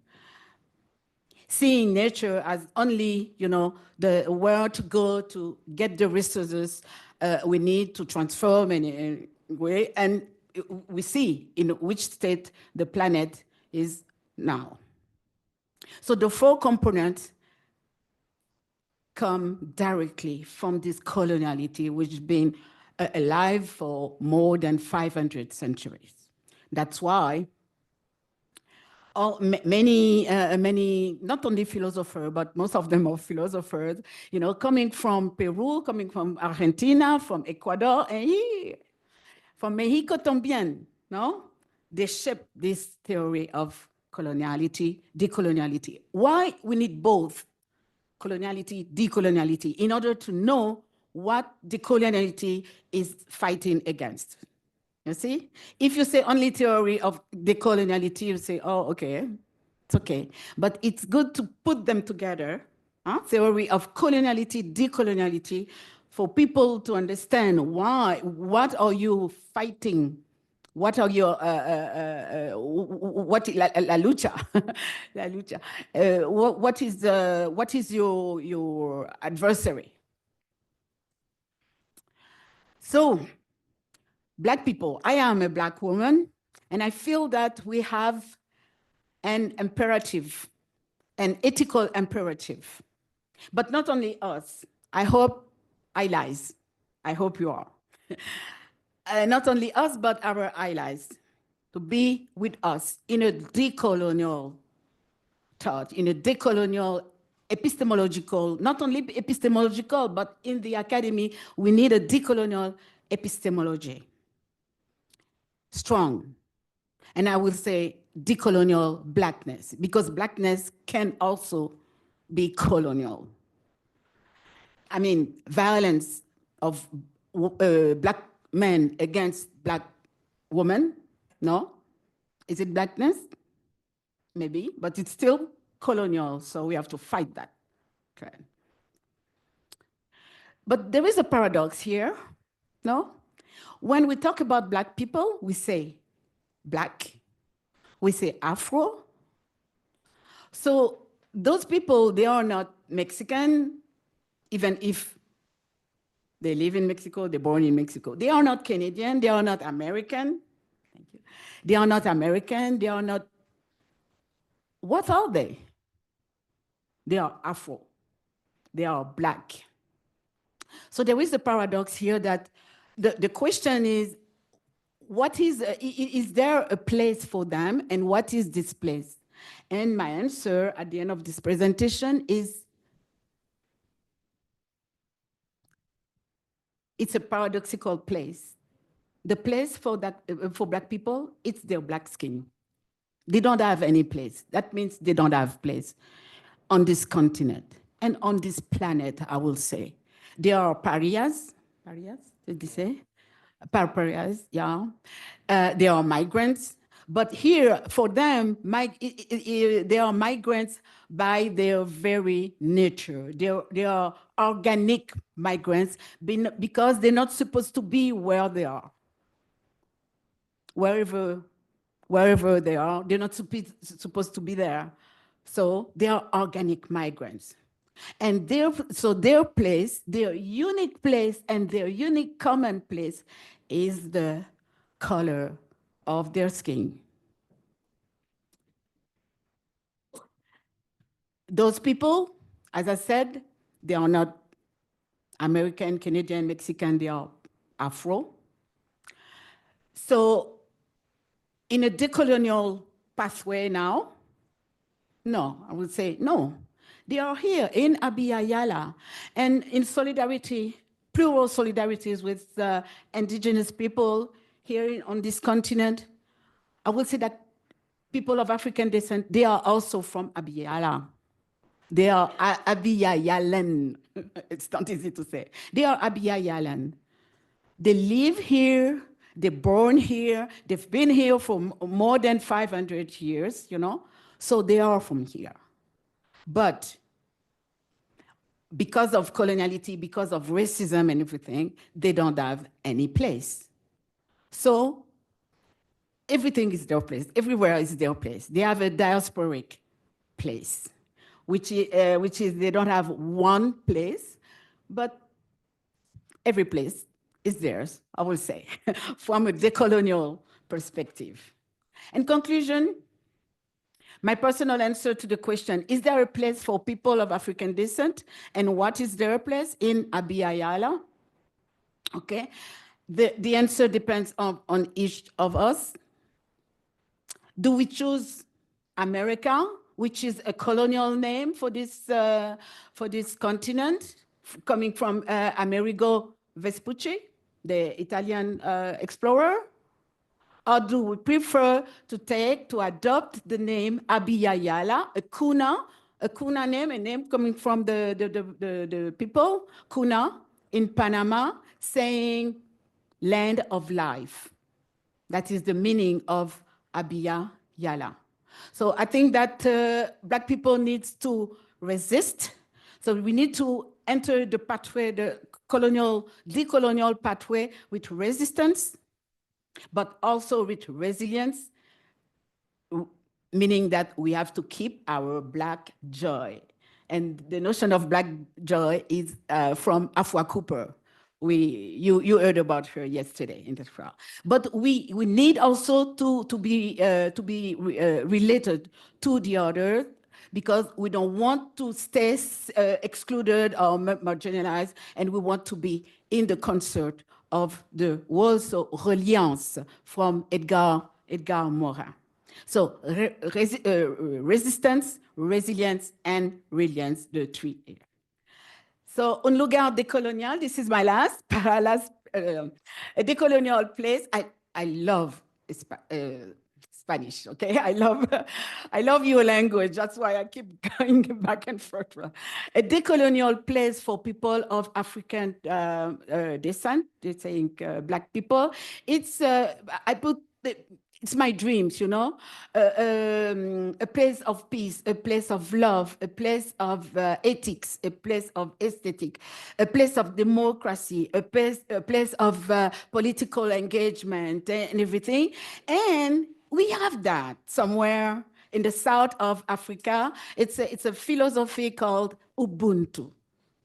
Seeing nature as only, the where to go to get the resources we need to transform in a way, and we see in which state the planet is now. So the 4 components come directly from this coloniality, which has been alive for more than 500 centuries. That's why many, not only philosophers, but most of them are philosophers, coming from Peru, coming from Argentina, from Ecuador, and from Mexico también, no? They shape this theory of coloniality, decoloniality. Why we need both coloniality, decoloniality, in order to know what decoloniality is fighting against. You see? If you say only theory of decoloniality, you say, oh, okay, it's okay. But it's good to put them together, theory of coloniality, decoloniality, for people to understand why, what are you fighting? What are your, la lucha, la lucha. What is your adversary? So, Black people, I am a Black woman, and I feel that we have an imperative, an ethical imperative. But not only us, I hope allies, I hope you are. Not only us, but our allies, to be with us in a decolonial thought, in a decolonial epistemological, not only epistemological, but in the academy, we need a decolonial epistemology. Strong. And I will say decolonial Blackness, because Blackness can also be colonial. I mean, violence of Black men against Black women, no? Is it Blackness? Maybe, but it's still colonial, so we have to fight that. Okay. But there is a paradox here, no? When we talk about Black people, we say Black, we say Afro. So those people, they are not Mexican, even if they live in Mexico, they're born in Mexico. They are not Canadian, they are not American, Thank you. They are not American. They are not. What are they? They are Afro. They are Black. So there is a paradox here that the question is, what is there a place for them, and what is this place? And my answer at the end of this presentation is, it's a paradoxical place. The place for Black people, it's their Black skin. They don't have any place. That means they don't have place on this continent and on this planet, I will say. They are pariahs. Pariahs, did they say? Pariahs, yeah. They are migrants. But here, for them, they are migrants by their very nature. They are organic migrants because they're not supposed to be where they are. Wherever they are, they're not supposed to be there. So they are organic migrants. And so their place, their unique place, and their unique common place is the color of their skin. Those people, as I said, they are not American, Canadian, Mexican, they are Afro. So in a decolonial pathway now, no, I would say no. They are here in Abya Yala, and in solidarity, plural solidarities with indigenous people here on this continent. I would say that people of African descent, they are also from Abya Yala. They are Abya Yalan. It's not easy to say. They are Abya Yalan. They live here, they're born here, they've been here for more than 500 years, you know? So they are from here. But because of coloniality, because of racism and everything, they don't have any place. So everything is their place. Everywhere is their place. They have a diasporic place, which is they don't have one place, but every place is theirs, I will say, from a decolonial perspective. In conclusion, my personal answer to the question, is there a place for people of African descent, and what is their place in Abya Yala? Okay, the answer depends on each of us. Do we choose America, which is a colonial name for this continent, coming from Amerigo Vespucci, the Italian explorer? Or do we prefer to adopt the name Abya Yala, a Kuna name, a name coming from the people, Kuna, in Panama, saying land of life. That is the meaning of Abya Yala. So I think that Black people need to resist. So we need to enter the pathway, the decolonial pathway with resistance, but also with resilience, meaning that we have to keep our Black joy. And the notion of Black joy is from Afua Cooper. You heard about her yesterday in the trial. But we need also to be related to the other, because we don't want to stay excluded or marginalized, and we want to be in the concert of the words of reliance from Edgar Morin. So resistance, resilience, and reliance, the three. So un lugar decolonial, this is my last a decolonial place. I love Spanish, okay? I love your language. That's why I keep going back and forth. A decolonial place for people of African descent, they're saying Black people. It's, it's my dreams, you know, a place of peace, a place of love, a place of ethics, a place of aesthetic, a place of democracy, a place of political engagement and everything. And we have that somewhere in the south of Africa. It's a philosophy called Ubuntu.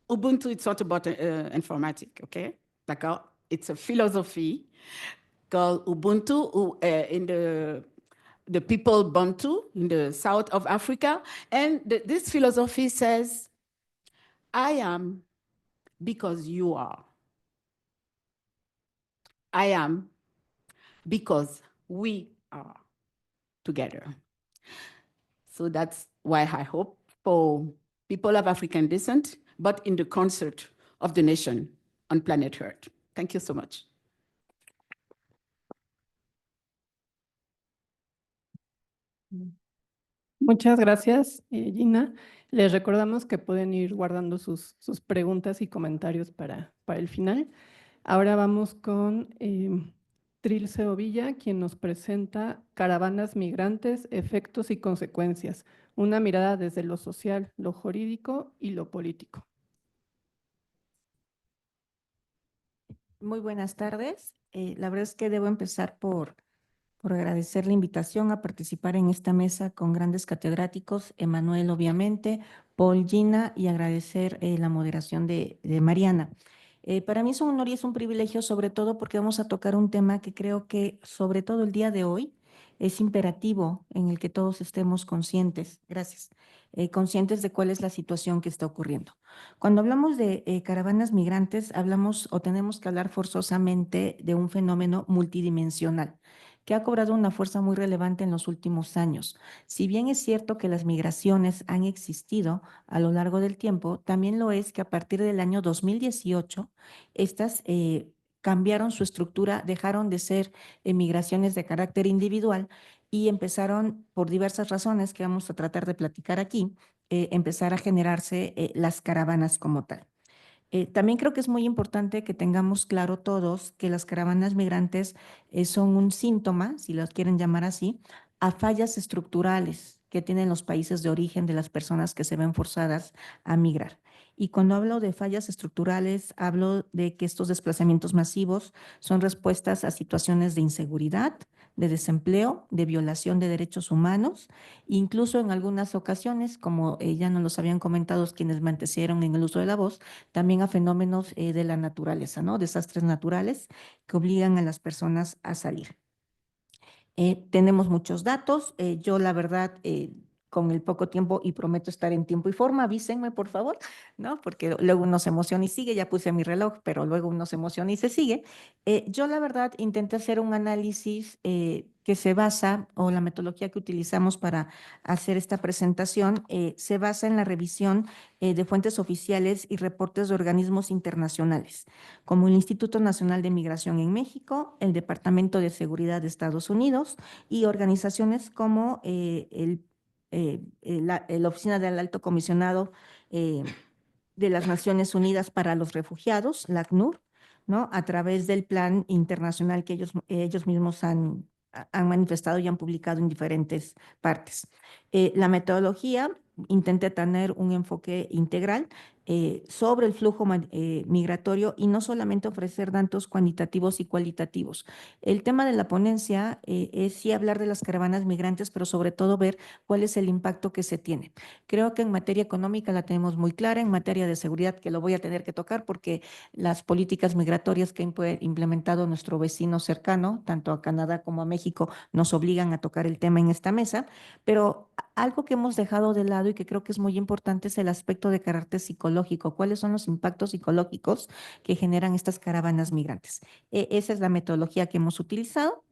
Ubuntu, it's not about informatics, okay? D'accord? It's a philosophy called Ubuntu in the people Bantu in the south of Africa. And this philosophy says, I am because you are. I am because we are together. So that's why I hope for people of African descent, but in the concert of the nation on planet Earth. Thank you so much. Muchas gracias, Gina. Les recordamos que pueden ir guardando sus preguntas y comentarios para el final. Ahora vamos con Trilce Ovilla, quien nos presenta Caravanas Migrantes, Efectos y Consecuencias, una mirada desde lo social, lo jurídico y lo político. Muy buenas tardes. La verdad es que debo empezar por agradecer la invitación a participar en esta mesa con grandes catedráticos, Emanuel obviamente, Paul, Gina, y agradecer la moderación de Mariana. Para mí es un honor y es un privilegio, sobre todo porque vamos a tocar un tema que creo que sobre todo el día de hoy es imperativo en el que todos estemos conscientes, gracias, conscientes de cuál es la situación que está ocurriendo. Cuando hablamos de caravanas migrantes, hablamos o tenemos que hablar forzosamente de un fenómeno multidimensional que ha cobrado una fuerza muy relevante en los últimos años. Si bien es cierto que las migraciones han existido a lo largo del tiempo, también lo es que a partir del año 2018, estas cambiaron su estructura, dejaron de ser migraciones de carácter individual y empezaron, por diversas razones que vamos a tratar de platicar aquí, empezar a generarse las caravanas como tal. También creo que es muy importante que tengamos claro todos que las caravanas migrantes son un síntoma, si las quieren llamar así, a fallas estructurales que tienen los países de origen de las personas que se ven forzadas a migrar. Y cuando hablo de fallas estructurales, hablo de que estos desplazamientos masivos son respuestas a situaciones de inseguridad, de desempleo, de violación de derechos humanos, incluso en algunas ocasiones, como ya nos los habían comentado quienes me antecedieron en el uso de la voz, también a fenómenos de la naturaleza, ¿no? Desastres naturales que obligan a las personas a salir. Tenemos muchos datos. Yo, la verdad, con el poco tiempo, y prometo estar en tiempo y forma, avísenme, por favor, ¿no? Porque luego uno se emociona y sigue, ya puse mi reloj, pero luego uno se emociona y se sigue. Yo, la verdad, intenté hacer un análisis que se basa, o la metodología que utilizamos para hacer esta presentación, se basa en la revisión de fuentes oficiales y reportes de organismos internacionales, como el Instituto Nacional de Migración en México, el Departamento de Seguridad de Estados Unidos y organizaciones como la Oficina del Alto Comisionado de las Naciones Unidas para los Refugiados, la ACNUR, ¿no? A través del plan internacional que ellos mismos han manifestado y han publicado en diferentes partes. La metodología intenté tener un enfoque integral sobre el flujo migratorio y no solamente ofrecer datos cuantitativos y cualitativos. El tema de la ponencia es sí hablar de las caravanas migrantes, pero sobre todo ver cuál es el impacto que se tiene. Creo que en materia económica la tenemos muy clara, en materia de seguridad, que lo voy a tener que tocar porque las políticas migratorias que ha implementado nuestro vecino cercano, tanto a Canadá como a México, nos obligan a tocar el tema en esta mesa, pero algo que hemos dejado de lado y que creo que es muy importante es el aspecto de carácter psicológico. ¿Cuáles son los impactos psicológicos que generan estas caravanas migrantes? Esa es la metodología que hemos utilizado.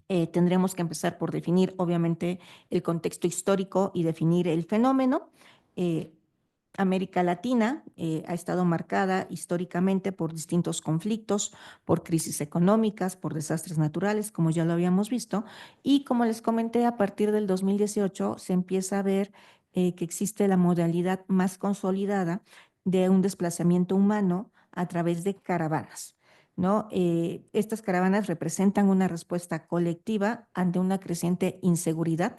Tendremos que empezar por definir, obviamente, el contexto histórico y definir el fenómeno. América Latina ha estado marcada históricamente por distintos conflictos, por crisis económicas, por desastres naturales, como ya lo habíamos visto, y como les comenté, a partir del 2018 se empieza a ver que existe la modalidad más consolidada de un desplazamiento humano a través de caravanas, ¿no? Estas caravanas representan una respuesta colectiva ante una creciente inseguridad.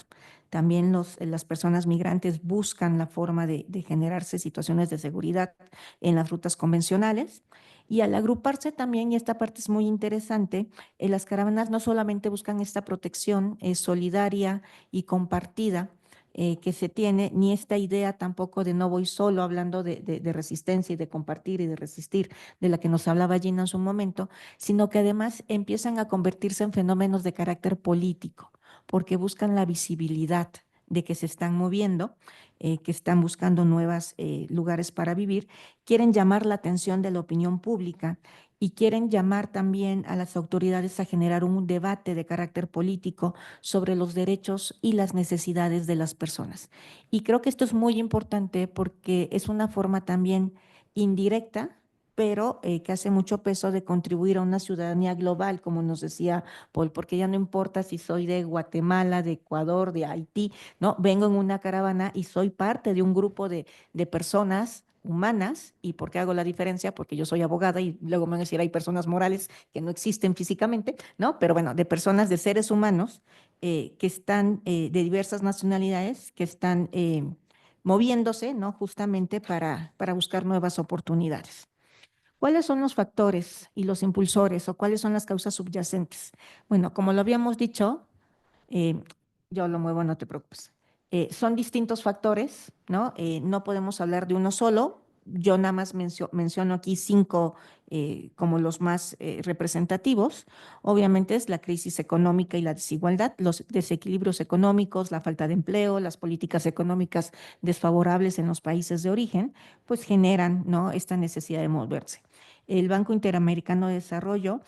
También las personas migrantes buscan la forma de generarse situaciones de seguridad en las rutas convencionales. Y al agruparse también, y esta parte es muy interesante, las caravanas no solamente buscan esta protección solidaria y compartida que se tiene, ni esta idea tampoco de no voy solo, hablando de resistencia y de compartir y de resistir, de la que nos hablaba Gina en su momento, sino que además empiezan a convertirse en fenómenos de carácter político, porque buscan la visibilidad de que se están moviendo, que están buscando nuevos lugares para vivir, quieren llamar la atención de la opinión pública y quieren llamar también a las autoridades a generar un debate de carácter político sobre los derechos y las necesidades de las personas. Y creo que esto es muy importante porque es una forma también indirecta, pero que hace mucho peso de contribuir a una ciudadanía global, como nos decía Paul, porque ya no importa si soy de Guatemala, de Ecuador, de Haití, ¿no? Vengo en una caravana y soy parte de un grupo de personas humanas. ¿Y por qué hago la diferencia? Porque yo soy abogada y luego me van a decir hay personas morales que no existen físicamente, ¿no? Pero bueno, de personas, de seres humanos que están de diversas nacionalidades, que están moviéndose, ¿no? Justamente para buscar nuevas oportunidades. ¿Cuáles son los factores y los impulsores o cuáles son las causas subyacentes? Bueno, como lo habíamos dicho, eh, yo lo muevo, no te preocupes. Son distintos factores, ¿no? No podemos hablar de uno solo. Yo nada más menciono aquí 5 como los más representativos. Obviamente es la crisis económica y la desigualdad, los desequilibrios económicos, la falta de empleo, las políticas económicas desfavorables en los países de origen, pues generan, ¿no?, esta necesidad de moverse. El Banco Interamericano de Desarrollo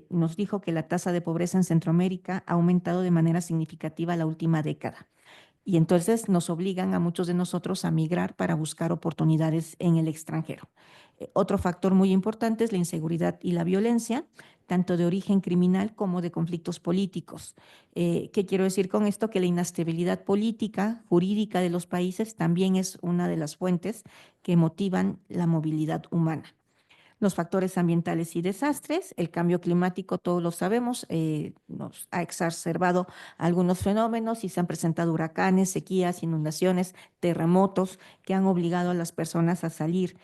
nos dijo que la tasa de pobreza en Centroamérica ha aumentado de manera significativa la última década. Y entonces nos obligan a muchos de nosotros a migrar para buscar oportunidades en el extranjero. Otro factor muy importante es la inseguridad y la violencia, tanto de origen criminal como de conflictos políticos. ¿Qué quiero decir con esto? Que la inestabilidad política, jurídica de los países también es una de las fuentes que motivan la movilidad humana. Los factores ambientales y desastres, el cambio climático, todos lo sabemos, nos ha exacerbado algunos fenómenos y se han presentado huracanes, sequías, inundaciones, terremotos que han obligado a las personas a salir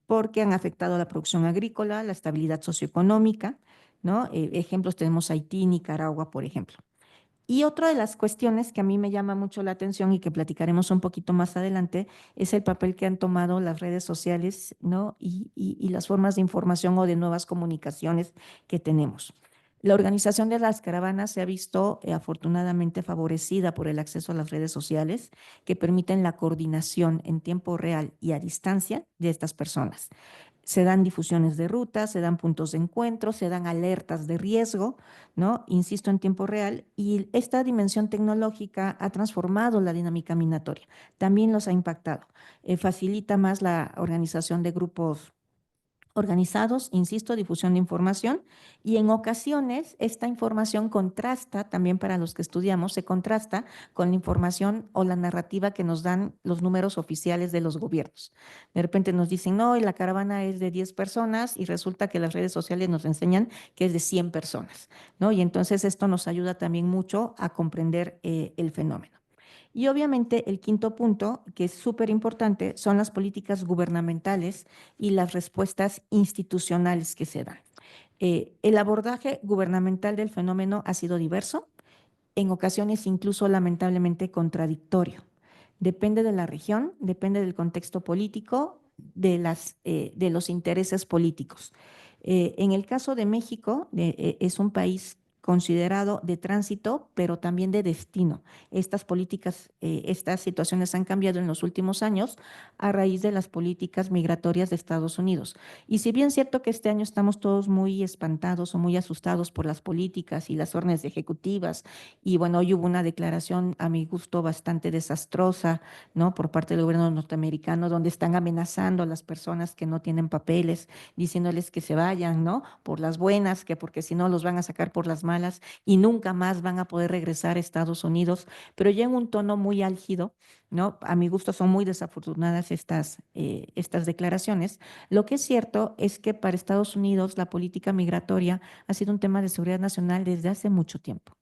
porque han afectado la producción agrícola, la estabilidad socioeconómica, ¿no? Ejemplos tenemos Haití, Nicaragua, por ejemplo. Y otra de las cuestiones que a mí me llama mucho la atención y que platicaremos un poquito más adelante es el papel que han tomado las redes sociales, ¿no? Y las formas de información o de nuevas comunicaciones que tenemos. La organización de las caravanas se ha visto afortunadamente favorecida por el acceso a las redes sociales que permiten la coordinación en tiempo real y a distancia de estas personas. Se dan difusiones de rutas, se dan puntos de encuentro, se dan alertas de riesgo, ¿no? Insisto, en tiempo real. Y esta dimensión tecnológica ha transformado la dinámica migratoria. También los ha impactado. Facilita más la organización de grupos organizados, insisto, difusión de información, y en ocasiones esta información contrasta, también para los que estudiamos, se contrasta con la información o la narrativa que nos dan los números oficiales de los gobiernos. De repente nos dicen, no, y la caravana es de 10 personas y resulta que las redes sociales nos enseñan que es de 100 personas, ¿no? Y entonces esto nos ayuda también mucho a comprender el fenómeno. Y obviamente el quinto punto, que es súper importante, son las políticas gubernamentales y las respuestas institucionales que se dan. El abordaje gubernamental del fenómeno ha sido diverso, en ocasiones incluso lamentablemente contradictorio. Depende de la región, depende del contexto político, de los intereses políticos. En el caso de México, es un país considerado de tránsito, pero también de destino. Estas políticas, estas situaciones han cambiado en los últimos años a raíz de las políticas migratorias de Estados Unidos. Y si bien es cierto que este año estamos todos muy espantados o muy asustados por las políticas y las órdenes ejecutivas, y bueno, hoy hubo una declaración a mi gusto bastante desastrosa, ¿no?, por parte del gobierno norteamericano, donde están amenazando a las personas que no tienen papeles, diciéndoles que se vayan, ¿no?, por las buenas, que porque si no los van a sacar por las malas y nunca más van a poder regresar a Estados Unidos, pero ya en un tono muy álgido, ¿no? A mi gusto son muy desafortunadas estas declaraciones. Lo que es cierto es que para Estados Unidos la política migratoria ha sido un tema de seguridad nacional desde hace mucho tiempo.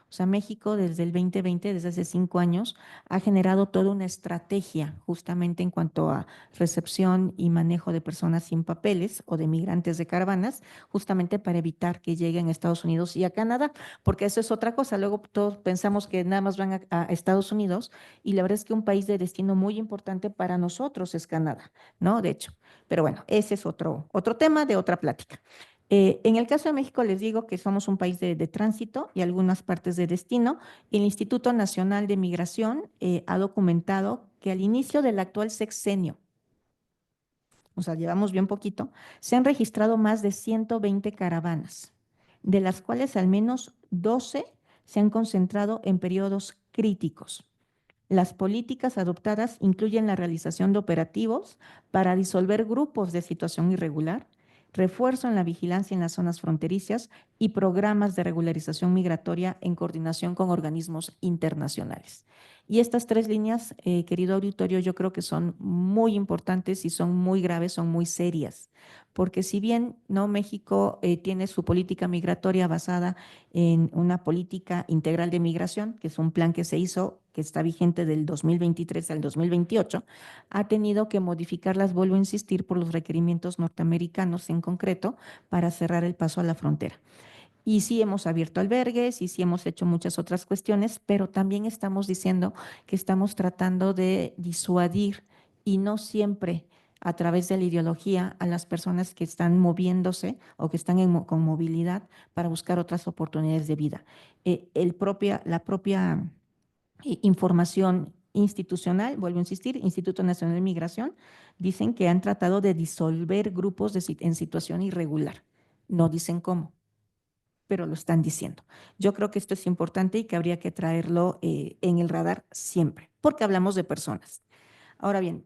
O O sea, México desde el 2020, desde hace 5 años, ha generado toda una estrategia justamente en cuanto a recepción y manejo de personas sin papeles o de migrantes de caravanas, justamente para evitar que lleguen a Estados Unidos y a Canadá, porque eso es otra cosa. Luego todos pensamos que nada más van a Estados Unidos y la verdad es que un país de destino muy importante para nosotros es Canadá, ¿no? De hecho, pero bueno, ese es otro tema de otra plática. En el caso de México les digo que somos un país de tránsito y algunas partes de destino. El Instituto Nacional de Migración ha documentado que al inicio del actual sexenio, o sea, llevamos bien poquito, se han registrado más de 120 caravanas, de las cuales al menos 12 se han concentrado en periodos críticos. Las políticas adoptadas incluyen la realización de operativos para disolver grupos de situación irregular, refuerzo en la vigilancia en las zonas fronterizas y programas de regularización migratoria en coordinación con organismos internacionales. Y estas 3 líneas, querido auditorio, yo creo que son muy importantes y son muy graves, son muy serias, porque si bien no México tiene su política migratoria basada en una política integral de migración, que es un plan que se hizo, que está vigente del 2023 al 2028, ha tenido que modificarlas, vuelvo a insistir, por los requerimientos norteamericanos en concreto, para cerrar el paso a la frontera. Y sí hemos abierto albergues y sí hemos hecho muchas otras cuestiones, pero también estamos diciendo que estamos tratando de disuadir y no siempre a través de la ideología a las personas que están moviéndose o que están con movilidad para buscar otras oportunidades de vida. La propia información institucional, vuelvo a insistir, Instituto Nacional de Migración, dicen que han tratado de disolver grupos en situación irregular. No dicen cómo, pero lo están diciendo. Yo creo que esto es importante y que habría que traerlo en el radar siempre, porque hablamos de personas. Ahora bien,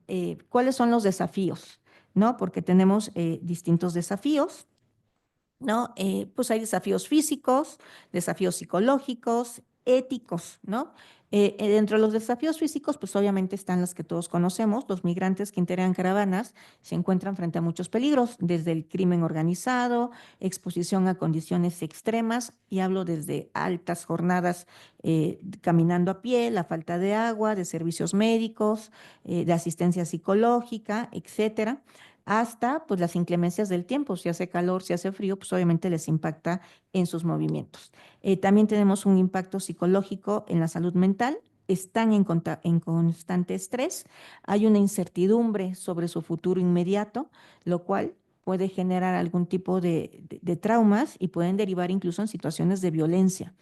¿cuáles son los desafíos? ¿No? Porque tenemos distintos desafíos, ¿no? Pues hay desafíos físicos, desafíos psicológicos, éticos, ¿no? Dentro de los desafíos físicos, pues obviamente están los que todos conocemos. Los migrantes que integran caravanas se encuentran frente a muchos peligros, desde el crimen organizado, exposición a condiciones extremas, y hablo desde altas jornadas caminando a pie, la falta de agua, de servicios médicos, de asistencia psicológica, etcétera, hasta pues las inclemencias del tiempo. Si hace calor, si hace frío, pues obviamente les impacta en sus movimientos. También tenemos un impacto psicológico en la salud mental. Están en constante estrés, hay una incertidumbre sobre su futuro inmediato, lo cual puede generar algún tipo de traumas y pueden derivar incluso en situaciones de violencia.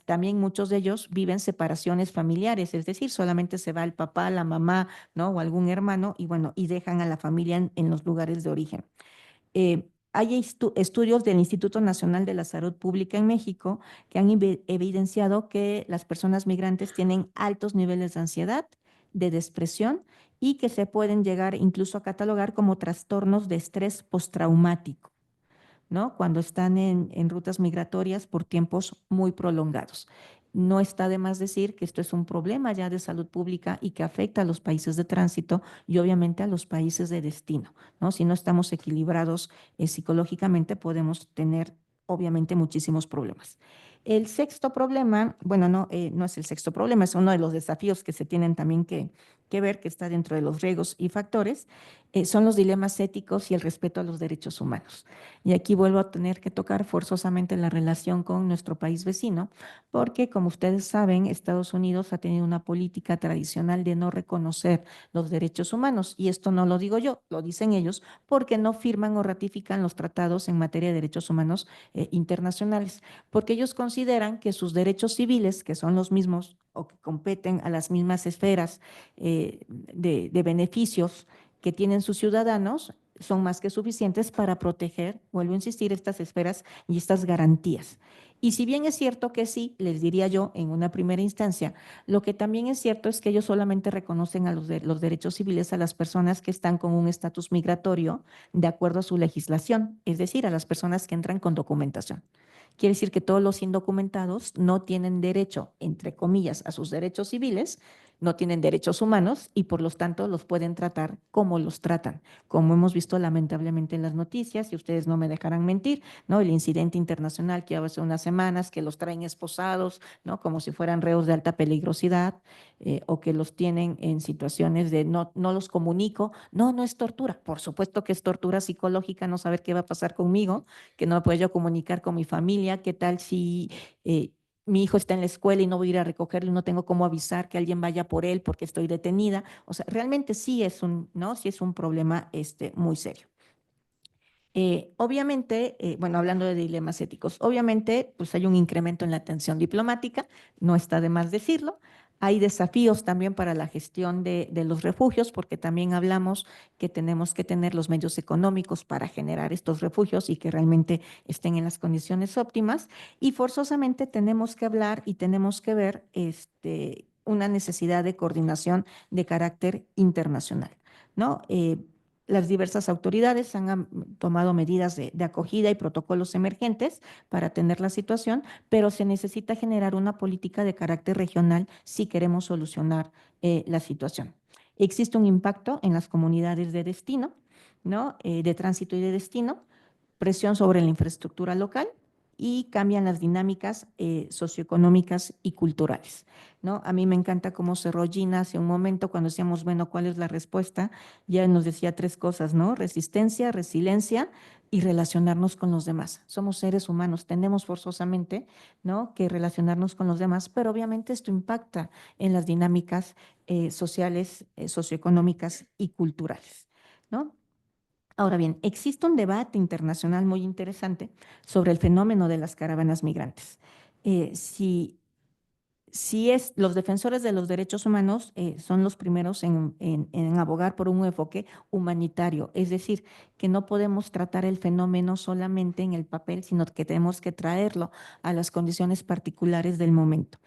También muchos de ellos viven separaciones familiares, es decir, solamente se va el papá, la mamá, ¿no? O algún hermano, y bueno, y dejan a la familia en los lugares de origen. Hay estudios del Instituto Nacional de la Salud Pública en México que han evidenciado que las personas migrantes tienen altos niveles de ansiedad, de depresión, y que se pueden llegar incluso a catalogar como trastornos de estrés postraumático, ¿no? Cuando están en rutas migratorias por tiempos muy prolongados. No está de más decir que esto es un problema ya de salud pública y que afecta a los países de tránsito y obviamente a los países de destino, ¿no? Si no estamos equilibrados psicológicamente, podemos tener obviamente muchísimos problemas. El sexto problema, bueno, no es el sexto problema, es uno de los desafíos que se tienen también que ver, que está dentro de los riesgos y factores, son los dilemas éticos y el respeto a los derechos humanos. Y aquí vuelvo a tener que tocar forzosamente la relación con nuestro país vecino, porque como ustedes saben, Estados Unidos ha tenido una política tradicional de no reconocer los derechos humanos, y esto no lo digo yo, lo dicen ellos, porque no firman o ratifican los tratados en materia de derechos humanos internacionales, porque ellos consideran que sus derechos civiles, que son los mismos o que competen a las mismas esferas de beneficios que tienen sus ciudadanos, son más que suficientes para proteger, vuelvo a insistir, estas esferas y estas garantías. Y si bien es cierto que sí, les diría yo en una primera instancia, lo que también es cierto es que ellos solamente reconocen a los derechos civiles a las personas que están con un estatus migratorio de acuerdo a su legislación, es decir, a las personas que entran con documentación. Quiere decir que todos los indocumentados no tienen derecho, entre comillas, a sus derechos civiles, no tienen derechos humanos y por lo tanto los pueden tratar como los tratan, como hemos visto lamentablemente en las noticias, y ustedes no me dejarán mentir, ¿no? El incidente internacional que hace unas semanas que los traen esposados, ¿no? Como si fueran reos de alta peligrosidad, o que los tienen en situaciones de no los comunico. No, no es tortura. Por supuesto que es tortura psicológica no saber qué va a pasar conmigo, que no me puedo yo comunicar con mi familia. ¿Qué tal si mi hijo está en la escuela y no voy a ir a recogerlo y no tengo cómo avisar que alguien vaya por él porque estoy detenida? O sea, realmente sí es un, ¿no? Sí es un problema muy serio. Obviamente, bueno, hablando de dilemas éticos, obviamente, pues hay un incremento en la atención diplomática, no está de más decirlo. Hay desafíos también para la gestión de los refugios, porque también hablamos que tenemos que tener los medios económicos para generar estos refugios y que realmente estén en las condiciones óptimas. Y forzosamente tenemos que hablar y tenemos que ver una necesidad de coordinación de carácter internacional, ¿no? Las diversas autoridades han tomado medidas de acogida y protocolos emergentes para atender la situación, pero se necesita generar una política de carácter regional si queremos solucionar la situación. Existe un impacto en las comunidades de destino, ¿no? De tránsito y de destino, presión sobre la infraestructura local y cambian las dinámicas socioeconómicas y culturales, ¿no? A mí me encanta cómo cerró Gina hace un momento cuando decíamos, bueno, ¿cuál es la respuesta? Ya nos decía tres cosas, ¿no? Resistencia, resiliencia y relacionarnos con los demás. Somos seres humanos, tenemos forzosamente, ¿no?, que relacionarnos con los demás, pero obviamente esto impacta en las dinámicas sociales, socioeconómicas y culturales, ¿no? Ahora bien, existe un debate internacional muy interesante sobre el fenómeno de las caravanas migrantes. Los defensores de los derechos humanos son los primeros en abogar por un enfoque humanitario, es decir, que no podemos tratar el fenómeno solamente en el papel, sino que tenemos que traerlo a las condiciones particulares del momento.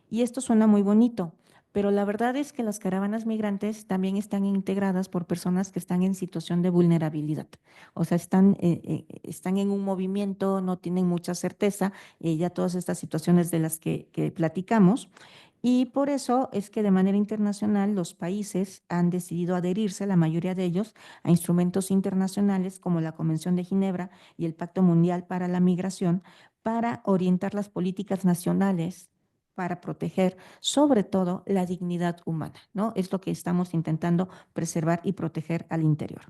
Y esto suena muy bonito, pero la verdad es que las caravanas migrantes también están integradas por personas que están en situación de vulnerabilidad. O sea, están en un movimiento, no tienen mucha certeza, ya todas estas situaciones de las que platicamos. Y por eso es que de manera internacional los países han decidido adherirse, la mayoría de ellos, a instrumentos internacionales como la Convención de Ginebra y el Pacto Mundial para la Migración para orientar las políticas nacionales para proteger sobre todo la dignidad humana, ¿no? Es lo que estamos intentando preservar y proteger al interior.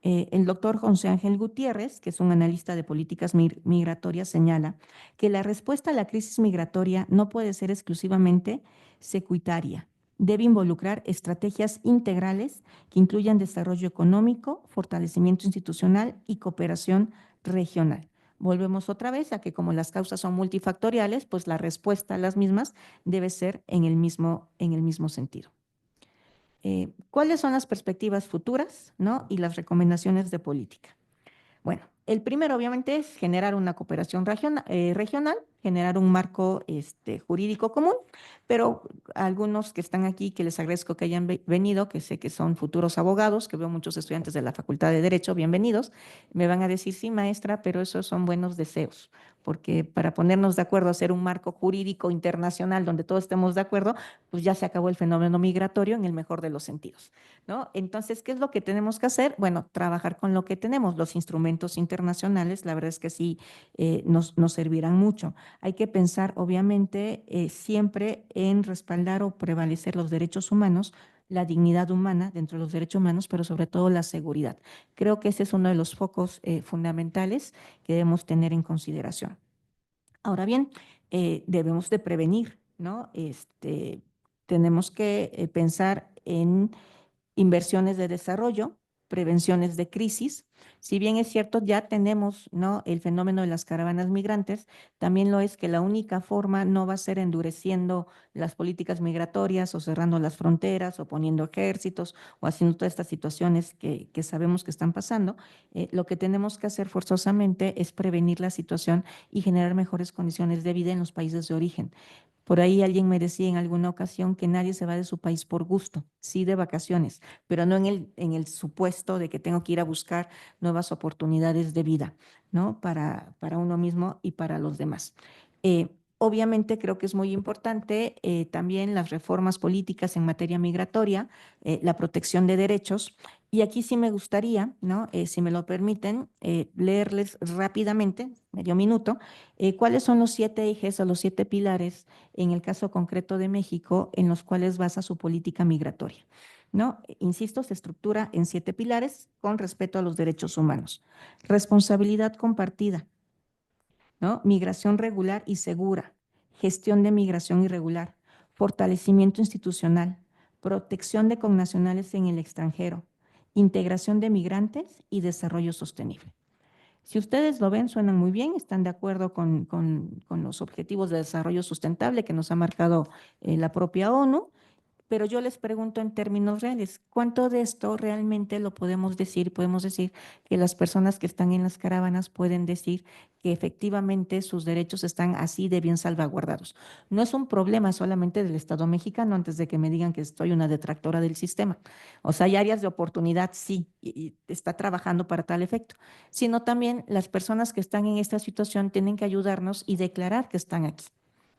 El doctor José Ángel Gutiérrez, que es un analista de políticas migratorias, señala que la respuesta a la crisis migratoria no puede ser exclusivamente securitaria. Debe involucrar estrategias integrales que incluyan desarrollo económico, fortalecimiento institucional y cooperación regional. Volvemos otra vez a que como las causas son multifactoriales, pues la respuesta a las mismas debe ser en el mismo sentido. ¿Cuáles son las perspectivas futuras, ¿no?, y las recomendaciones de política? Bueno, el primero obviamente es generar una cooperación regional, generar un marco jurídico común, pero algunos que están aquí, que les agradezco que hayan venido, que sé que son futuros abogados, que veo muchos estudiantes de la Facultad de Derecho, bienvenidos, me van a decir, sí, maestra, pero esos son buenos deseos, porque para ponernos de acuerdo a hacer un marco jurídico internacional donde todos estemos de acuerdo, pues ya se acabó el fenómeno migratorio en el mejor de los sentidos, ¿no? Entonces, ¿qué es lo que tenemos que hacer? Bueno, trabajar con lo que tenemos, los instrumentos internacionales, la verdad es que sí nos servirán mucho. Hay que pensar, obviamente, siempre en respaldar o prevalecer los derechos humanos, la dignidad humana dentro de los derechos humanos, pero sobre todo la seguridad. Creo que ese es uno de los focos fundamentales que debemos tener en consideración. Ahora bien, debemos de prevenir, ¿no? Tenemos que pensar en inversiones de desarrollo, prevenciones de crisis. Si bien es cierto, ya tenemos, ¿no?, el fenómeno de las caravanas migrantes, también lo es que la única forma no va a ser endureciendo las políticas migratorias o cerrando las fronteras o poniendo ejércitos o haciendo todas estas situaciones que sabemos que están pasando. Lo que tenemos que hacer forzosamente es prevenir la situación y generar mejores condiciones de vida en los países de origen. Por ahí alguien me decía en alguna ocasión que nadie se va de su país por gusto, sí de vacaciones, pero no en el supuesto de que tengo que ir a buscar nuevas oportunidades de vida, ¿no? Para uno mismo y para los demás. Obviamente creo que es muy importante también las reformas políticas en materia migratoria, la protección de derechos. Y aquí sí me gustaría, ¿no? Si me lo permiten, leerles rápidamente, medio minuto, cuáles son los 7 ejes o los 7 pilares en el caso concreto de México en los cuales basa su política migratoria, ¿no? Insisto, se estructura en 7 pilares con respeto a los derechos humanos. Responsabilidad compartida, ¿no? Migración regular y segura, gestión de migración irregular, fortalecimiento institucional, protección de connacionales en el extranjero, integración de migrantes y desarrollo sostenible. Si ustedes lo ven, suenan muy bien, están de acuerdo con los objetivos de desarrollo sustentable que nos ha marcado la propia ONU. Pero yo les pregunto en términos reales, ¿cuánto de esto realmente lo podemos decir? Podemos decir que las personas que están en las caravanas pueden decir que efectivamente sus derechos están así de bien salvaguardados. No es un problema solamente del Estado mexicano, antes de que me digan que estoy una detractora del sistema. O sea, hay áreas de oportunidad, sí, y está trabajando para tal efecto, sino también las personas que están en esta situación tienen que ayudarnos y declarar que están aquí,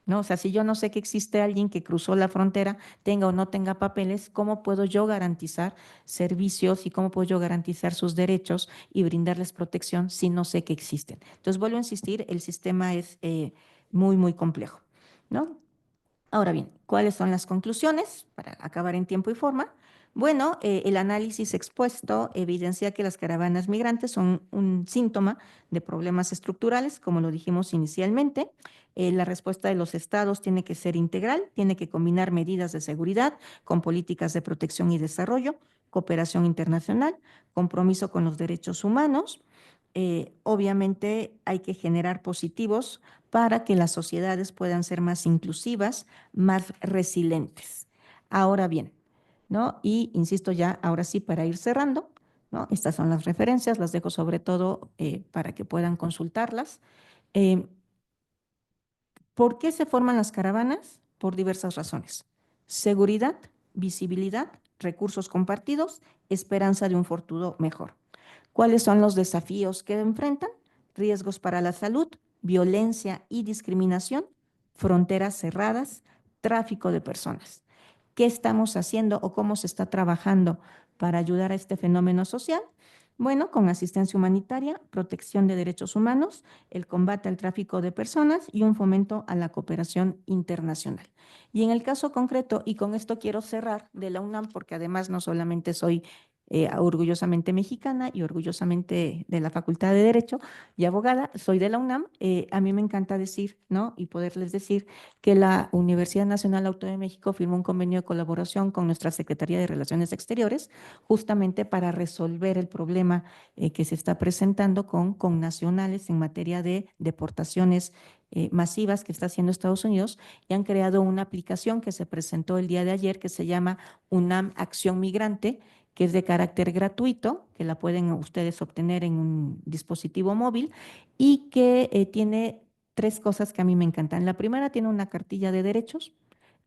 ¿no? O sea, si yo no sé que existe alguien que cruzó la frontera, tenga o no tenga papeles, ¿cómo puedo yo garantizar servicios y cómo puedo yo garantizar sus derechos y brindarles protección si no sé que existen? Entonces, vuelvo a insistir, el sistema es muy, muy complejo, ¿no? Ahora bien, ¿cuáles son las conclusiones para acabar en tiempo y forma? Bueno, el análisis expuesto evidencia que las caravanas migrantes son un síntoma de problemas estructurales, como lo dijimos inicialmente. La respuesta de los estados tiene que ser integral, tiene que combinar medidas de seguridad con políticas de protección y desarrollo, cooperación internacional, compromiso con los derechos humanos. Obviamente hay que generar positivos para que las sociedades puedan ser más inclusivas, más resilientes. Ahora bien, ¿no? Y insisto ya, ahora sí, para ir cerrando, ¿no? Estas son las referencias, las dejo sobre todo para que puedan consultarlas. Eh, ¿Por qué se forman las caravanas? Por diversas razones. Seguridad, visibilidad, recursos compartidos, esperanza de un futuro mejor. ¿Cuáles son los desafíos que enfrentan? Riesgos para la salud, violencia y discriminación, fronteras cerradas, tráfico de personas. ¿Qué estamos haciendo o cómo se está trabajando para ayudar a este fenómeno social? Bueno, con asistencia humanitaria, protección de derechos humanos, el combate al tráfico de personas y un fomento a la cooperación internacional. Y en el caso concreto, y con esto quiero cerrar, de la UNAM, porque además no solamente soy orgullosamente mexicana y orgullosamente de la Facultad de Derecho y abogada, soy de la UNAM. A mí me encanta decir, ¿no? Y poderles decir que la Universidad Nacional Autónoma de México firmó un convenio de colaboración con nuestra Secretaría de Relaciones Exteriores, justamente para resolver el problema que se está presentando con nacionales en materia de deportaciones masivas que está haciendo Estados Unidos, y han creado una aplicación que se presentó el día de ayer que se llama UNAM Acción Migrante, que es de carácter gratuito, que la pueden ustedes obtener en un dispositivo móvil y que tiene 3 cosas que a mí me encantan. La primera, tiene una cartilla de derechos.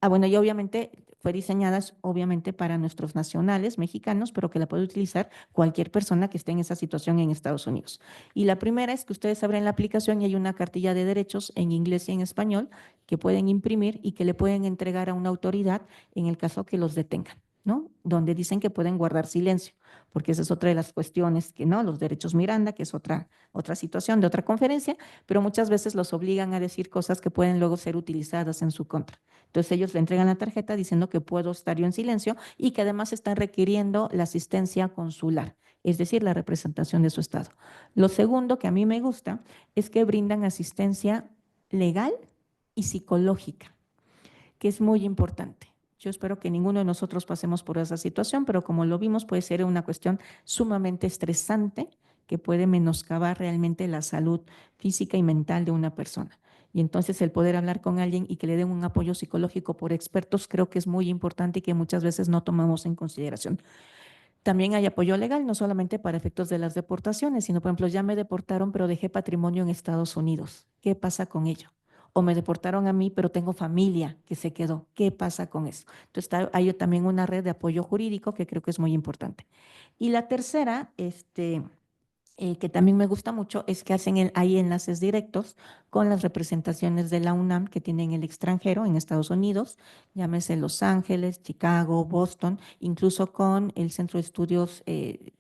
Bueno, y obviamente fue diseñada obviamente para nuestros nacionales mexicanos, pero que la puede utilizar cualquier persona que esté en esa situación en Estados Unidos. Y la primera es que ustedes abren la aplicación y hay una cartilla de derechos en inglés y en español que pueden imprimir y que le pueden entregar a una autoridad en el caso que los detengan, ¿no? Donde dicen que pueden guardar silencio, porque esa es otra de las cuestiones que, ¿no? Los derechos Miranda, que es otra situación de otra conferencia, pero muchas veces los obligan a decir cosas que pueden luego ser utilizadas en su contra. Entonces ellos le entregan la tarjeta diciendo que puedo estar yo en silencio y que además están requiriendo la asistencia consular, es decir, la representación de su estado. Lo segundo que a mí me gusta es que brindan asistencia legal y psicológica, que es muy importante. Yo espero que ninguno de nosotros pasemos por esa situación, pero como lo vimos, puede ser una cuestión sumamente estresante que puede menoscabar realmente la salud física y mental de una persona. Y entonces el poder hablar con alguien y que le den un apoyo psicológico por expertos creo que es muy importante y que muchas veces no tomamos en consideración. También hay apoyo legal, no solamente para efectos de las deportaciones, sino, por ejemplo, ya me deportaron, pero dejé patrimonio en Estados Unidos. ¿Qué pasa con ello? O me deportaron a mí, pero tengo familia que se quedó. ¿Qué pasa con eso? Entonces, hay también una red de apoyo jurídico que creo que es muy importante. Y la tercera, que también me gusta mucho es que hay enlaces directos con las representaciones de la UNAM que tienen el extranjero en Estados Unidos, llámese Los Ángeles, Chicago, Boston, incluso con el Centro de Estudios de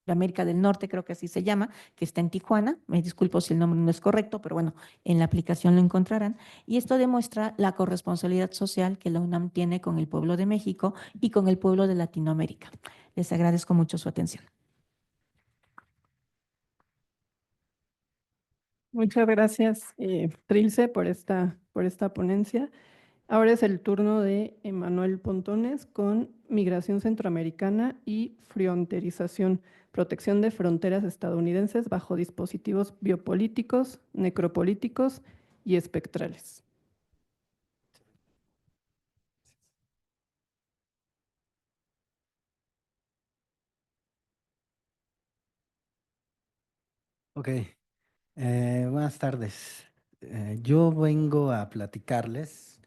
América del Norte, creo que así se llama, que está en Tijuana. Me disculpo si el nombre no es correcto, pero bueno, en la aplicación lo encontrarán. Y esto demuestra la corresponsabilidad social que la UNAM tiene con el pueblo de México y con el pueblo de Latinoamérica. Les agradezco mucho su atención. Muchas gracias, Trilce, por esta ponencia. Ahora es el turno de Emanuel Pontones con Migración Centroamericana y Fronterización, protección de fronteras estadounidenses bajo dispositivos biopolíticos, necropolíticos y espectrales. Ok, buenas tardes. Yo vengo a platicarles,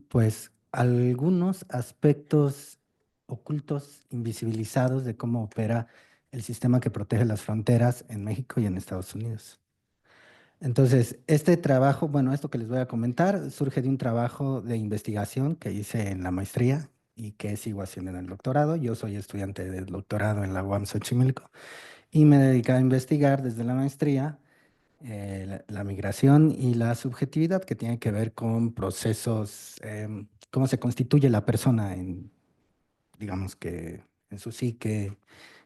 pues, algunos aspectos ocultos, invisibilizados de cómo opera el sistema que protege las fronteras en México y en Estados Unidos. Entonces, este trabajo, bueno, esto que les voy a comentar, surge de un trabajo de investigación que hice en la maestría y que sigo haciendo en el doctorado. Yo soy estudiante del doctorado en la UAM Xochimilco y me dedico a investigar desde la maestría la migración y la subjetividad que tiene que ver con procesos, cómo se constituye la persona en, digamos que, en su psique,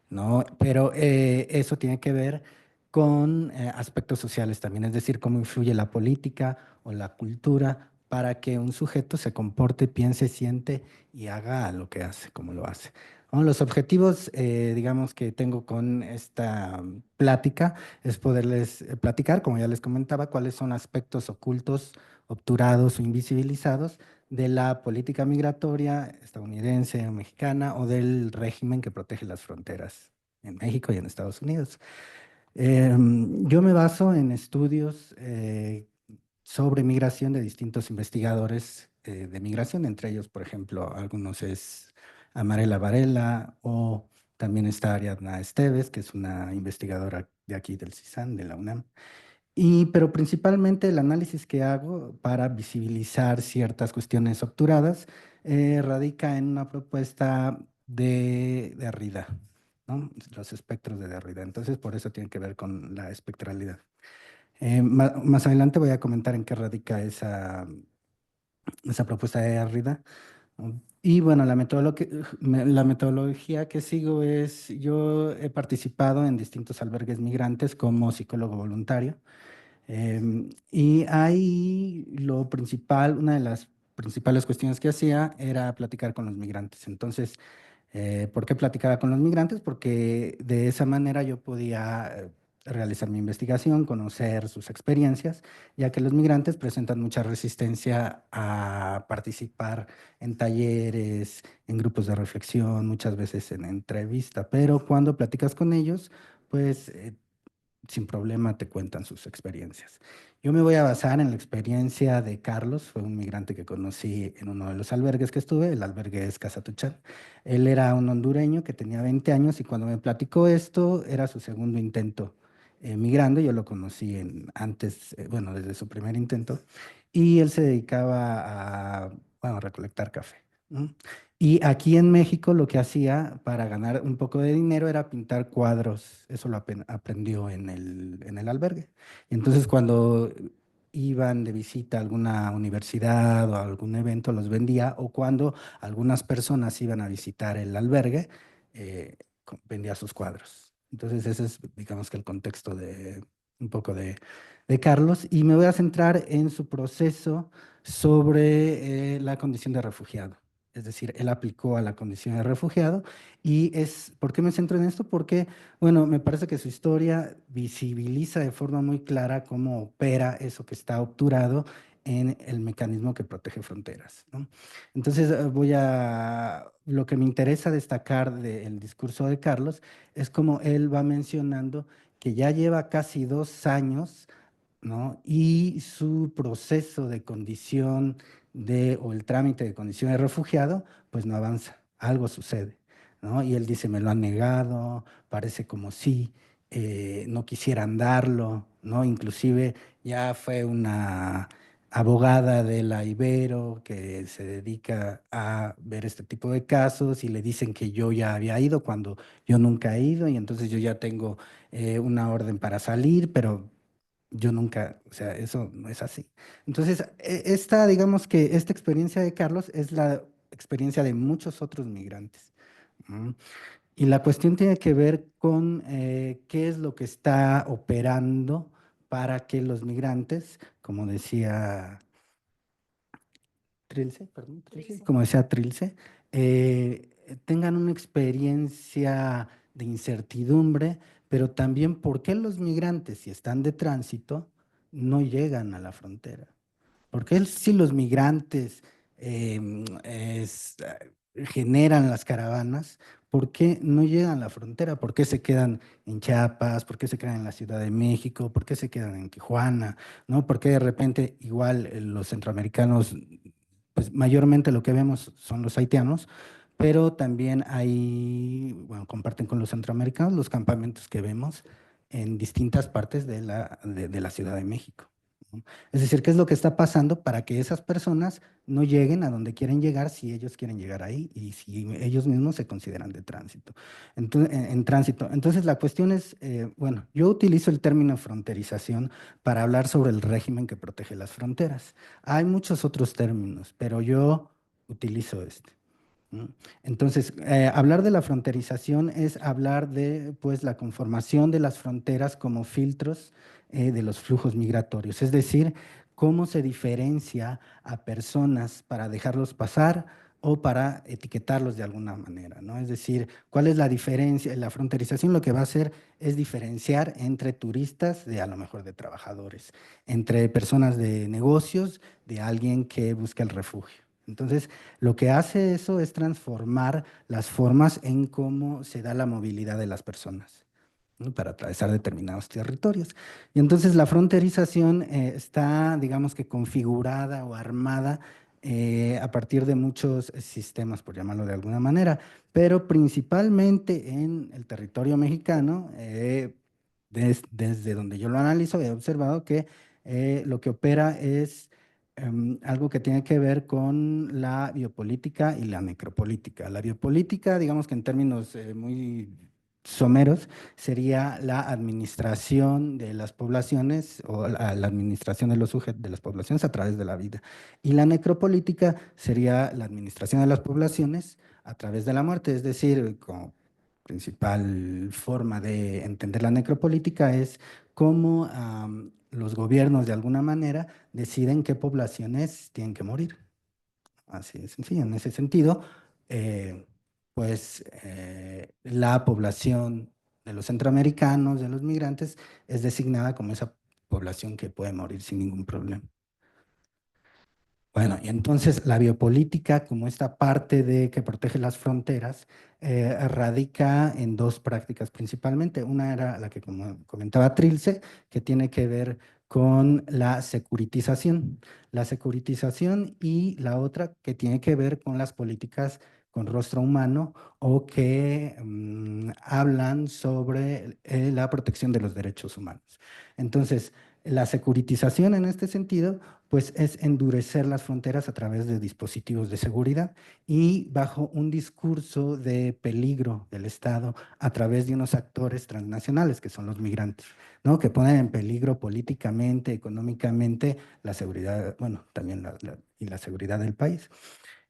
¿no? Pero eso tiene que ver con aspectos sociales también, es decir, cómo influye la política o la cultura para que un sujeto se comporte, piense, siente y haga lo que hace, como lo hace. Bueno, los objetivos, digamos, que tengo con esta plática es poderles platicar, como ya les comentaba, cuáles son aspectos ocultos, obturados o invisibilizados de la política migratoria estadounidense o mexicana o del régimen que protege las fronteras en México y en Estados Unidos. Yo me baso en estudios sobre migración de distintos investigadores de migración, entre ellos, por ejemplo, algunos es Amarela Varela o también está Ariadna Esteves, que es una investigadora de aquí del CISAN, de la UNAM. Pero principalmente el análisis que hago para visibilizar ciertas cuestiones obturadas radica en una propuesta de Derrida, ¿no? Los espectros de Derrida. Entonces, por eso tiene que ver con la espectralidad. Más adelante voy a comentar en qué radica esa propuesta de Derrida, ¿no? Y bueno, la metodología que sigo es, yo he participado en distintos albergues migrantes como psicólogo voluntario. Y ahí lo principal, una de las principales cuestiones que hacía era platicar con los migrantes. Entonces, ¿por qué platicaba con los migrantes? Porque de esa manera yo podía realizar mi investigación, conocer sus experiencias, ya que los migrantes presentan mucha resistencia a participar en talleres, en grupos de reflexión, muchas veces en entrevista, pero cuando platicas con ellos, pues sin problema te cuentan sus experiencias. Yo me voy a basar en la experiencia de Carlos, fue un migrante que conocí en uno de los albergues que estuve, el albergue es Casa Tuchal. Él era un hondureño que tenía 20 años y cuando me platicó esto era su segundo intento migrando, yo lo conocí antes, bueno, desde su primer intento, y él se dedicaba a, bueno, recolectar café, ¿no? Y aquí en México lo que hacía para ganar un poco de dinero era pintar cuadros. Eso lo aprendió en el albergue. Entonces cuando iban de visita a alguna universidad o a algún evento, los vendía. O cuando algunas personas iban a visitar el albergue, vendía sus cuadros. Entonces ese es, digamos que el contexto de un poco de Carlos. Y me voy a centrar en su proceso sobre la condición de refugiado. Es decir, él aplicó a la condición de refugiado ¿por qué me centro en esto? Porque, bueno, me parece que su historia visibiliza de forma muy clara cómo opera eso que está obturado en el mecanismo que protege fronteras, ¿no? Entonces, lo que me interesa destacar del discurso de Carlos es cómo él va mencionando que ya lleva casi 2 años, ¿no? Y su proceso de condición o el trámite de condición de refugiado, pues no avanza, algo sucede, ¿no? Y él dice, me lo han negado, parece como si no quisieran darlo, ¿no? Inclusive ya fue una abogada de la Ibero que se dedica a ver este tipo de casos y le dicen que yo ya había ido cuando yo nunca he ido y entonces yo ya tengo una orden para salir, pero yo nunca, o sea, eso no es así. Entonces, digamos que esta experiencia de Carlos es la experiencia de muchos otros migrantes. ¿No? Y la cuestión tiene que ver con qué es lo que está operando para que los migrantes, como decía Trilce, perdón, Trilce. como decía Trilce, tengan una experiencia de incertidumbre, pero también por qué los migrantes, si están de tránsito, no llegan a la frontera. Porque si los migrantes generan las caravanas, ¿por qué no llegan a la frontera? ¿Por qué se quedan en Chiapas? ¿Por qué se quedan en la Ciudad de México? ¿Por qué se quedan en Tijuana? ¿No? ¿Por qué de repente igual los centroamericanos, pues mayormente lo que vemos son los haitianos, pero también hay, bueno, comparten con los centroamericanos los campamentos que vemos en distintas partes de la Ciudad de México. ¿No? Es decir, ¿qué es lo que está pasando para que esas personas no lleguen a donde quieren llegar si ellos quieren llegar ahí y si ellos mismos se consideran de tránsito? Entonces, en tránsito. Entonces, la cuestión es, bueno, yo utilizo el término fronterización para hablar sobre el régimen que protege las fronteras. Hay muchos otros términos, pero yo utilizo este. ¿No? Entonces, hablar de la fronterización es hablar de pues, la conformación de las fronteras como filtros de los flujos migratorios, es decir, cómo se diferencia a personas para dejarlos pasar o para etiquetarlos de alguna manera, ¿no? Es decir, ¿cuál es la diferencia? La fronterización lo que va a hacer es diferenciar entre turistas de a lo mejor de trabajadores, entre personas de negocios, de alguien que busca el refugio. Entonces, lo que hace eso es transformar las formas en cómo se da la movilidad de las personas, ¿no? Para atravesar determinados territorios. Y entonces la fronterización está, digamos que configurada o armada a partir de muchos sistemas, por llamarlo de alguna manera, pero principalmente en el territorio mexicano, desde donde yo lo analizo, he observado que lo que opera es algo que tiene que ver con la biopolítica y la necropolítica. La biopolítica, digamos que en términos muy someros, sería la administración de las poblaciones o la administración de los sujetos de las poblaciones a través de la vida. Y la necropolítica sería la administración de las poblaciones a través de la muerte, es decir, como principal forma de entender la necropolítica es cómo los gobiernos de alguna manera deciden qué poblaciones tienen que morir. Así de sencillo. En ese sentido, la población de los centroamericanos, de los migrantes, es designada como esa población que puede morir sin ningún problema. Bueno, y entonces la biopolítica, como esta parte de que protege las fronteras, radica en dos prácticas principalmente. Una era la que como comentaba Trilce, que tiene que ver con la securitización. La securitización y la otra que tiene que ver con las políticas con rostro humano o que hablan sobre la protección de los derechos humanos. Entonces, la securitización en este sentido pues es endurecer las fronteras a través de dispositivos de seguridad y bajo un discurso de peligro del Estado a través de unos actores transnacionales que son los migrantes, ¿no? Que ponen en peligro políticamente, económicamente la seguridad, bueno, también la seguridad del país.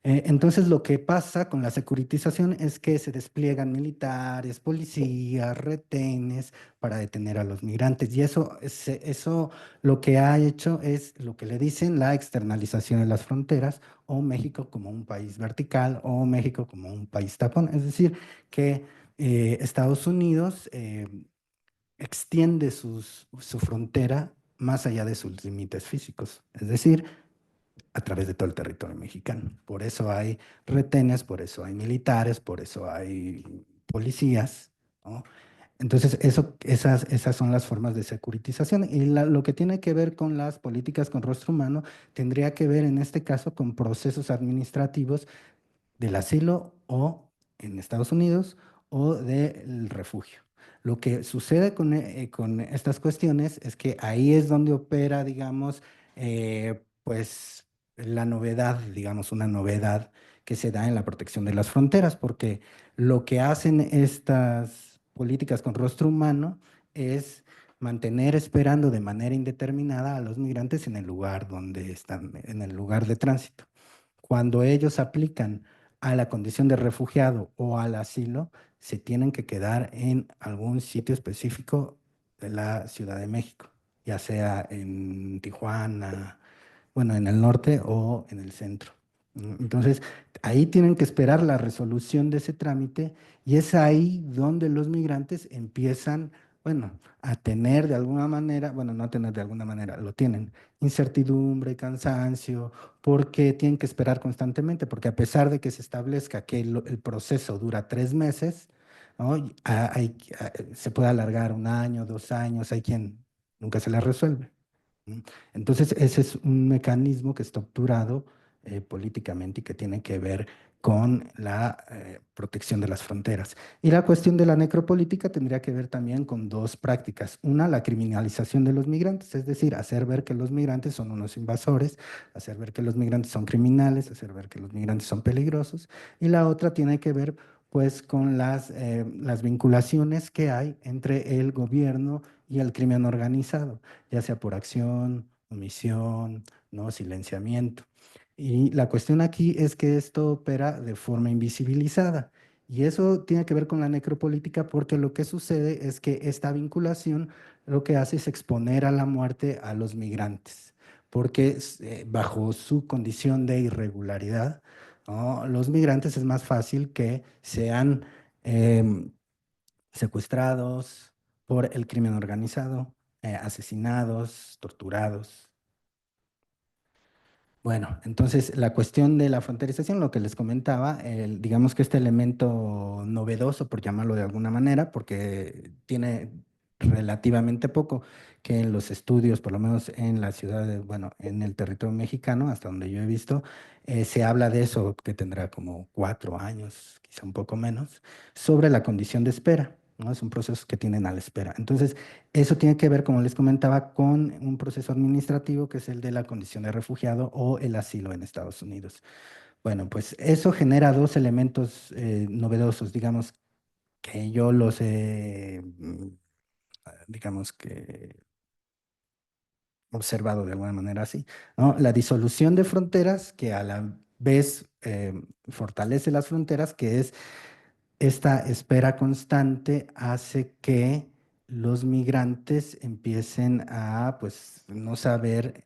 Entonces, lo que pasa con la securitización es que se despliegan militares, policías, retenes para detener a los migrantes. Y eso lo que ha hecho es lo que le dicen la externalización de las fronteras o México como un país vertical o México como un país tapón. Es decir, que Estados Unidos extiende su frontera más allá de sus límites físicos. Es decir, a través de todo el territorio mexicano. Por eso hay retenes, por eso hay militares, por eso hay policías, ¿no? Entonces, esas son las formas de securitización. Y lo que tiene que ver con las políticas con rostro humano tendría que ver en este caso con procesos administrativos del asilo o en Estados Unidos o del refugio. Lo que sucede con estas cuestiones es que ahí es donde opera, digamos, pues la novedad, digamos, una novedad que se da en la protección de las fronteras, porque lo que hacen estas políticas con rostro humano es mantener esperando de manera indeterminada a los migrantes en el lugar donde están, en el lugar de tránsito. Cuando ellos aplican a la condición de refugiado o al asilo, se tienen que quedar en algún sitio específico de la Ciudad de México, ya sea en Tijuana, bueno, en el norte o en el centro. Entonces, ahí tienen que esperar la resolución de ese trámite y es ahí donde los migrantes empiezan, bueno, a tener de alguna manera, bueno, no a tener de alguna manera, lo tienen, incertidumbre, cansancio, porque tienen que esperar constantemente, porque a pesar de que se establezca que el proceso dura 3 meses, ¿no? Se puede alargar 1 año, 2 años, hay quien nunca se le resuelve. ¿Mm? Entonces, ese es un mecanismo que está estructurado políticamente y que tiene que ver con la protección de las fronteras. Y la cuestión de la necropolítica tendría que ver también con dos prácticas. Una, la criminalización de los migrantes, es decir, hacer ver que los migrantes son unos invasores, hacer ver que los migrantes son criminales, hacer ver que los migrantes son peligrosos. Y la otra tiene que ver pues con las vinculaciones que hay entre el gobierno y el crimen organizado, ya sea por acción, omisión, ¿no? Silenciamiento. Y la cuestión aquí es que esto opera de forma invisibilizada. Y eso tiene que ver con la necropolítica porque lo que sucede es que esta vinculación lo que hace es exponer a la muerte a los migrantes, porque bajo su condición de irregularidad, ¿no? Los migrantes es más fácil que sean em, secuestrados por el crimen organizado, asesinados, torturados. Bueno, entonces la cuestión de la fronterización, lo que les comentaba, digamos que este elemento novedoso, por llamarlo de alguna manera, porque tiene relativamente poco que en los estudios, por lo menos en la ciudad de, bueno, en el territorio mexicano, hasta donde yo he visto, se habla de eso, que tendrá como 4 años, quizá un poco menos, sobre la condición de espera, ¿no? Es un proceso que tienen a la espera. Entonces, eso tiene que ver, como les comentaba, con un proceso administrativo que es el de la condición de refugiado o el asilo en Estados Unidos. Bueno, pues eso genera dos elementos novedosos, digamos, que yo los he, digamos que observado de alguna manera así, ¿no? La disolución de fronteras que a la vez fortalece las fronteras, que es esta espera constante hace que los migrantes empiecen a, pues, no saber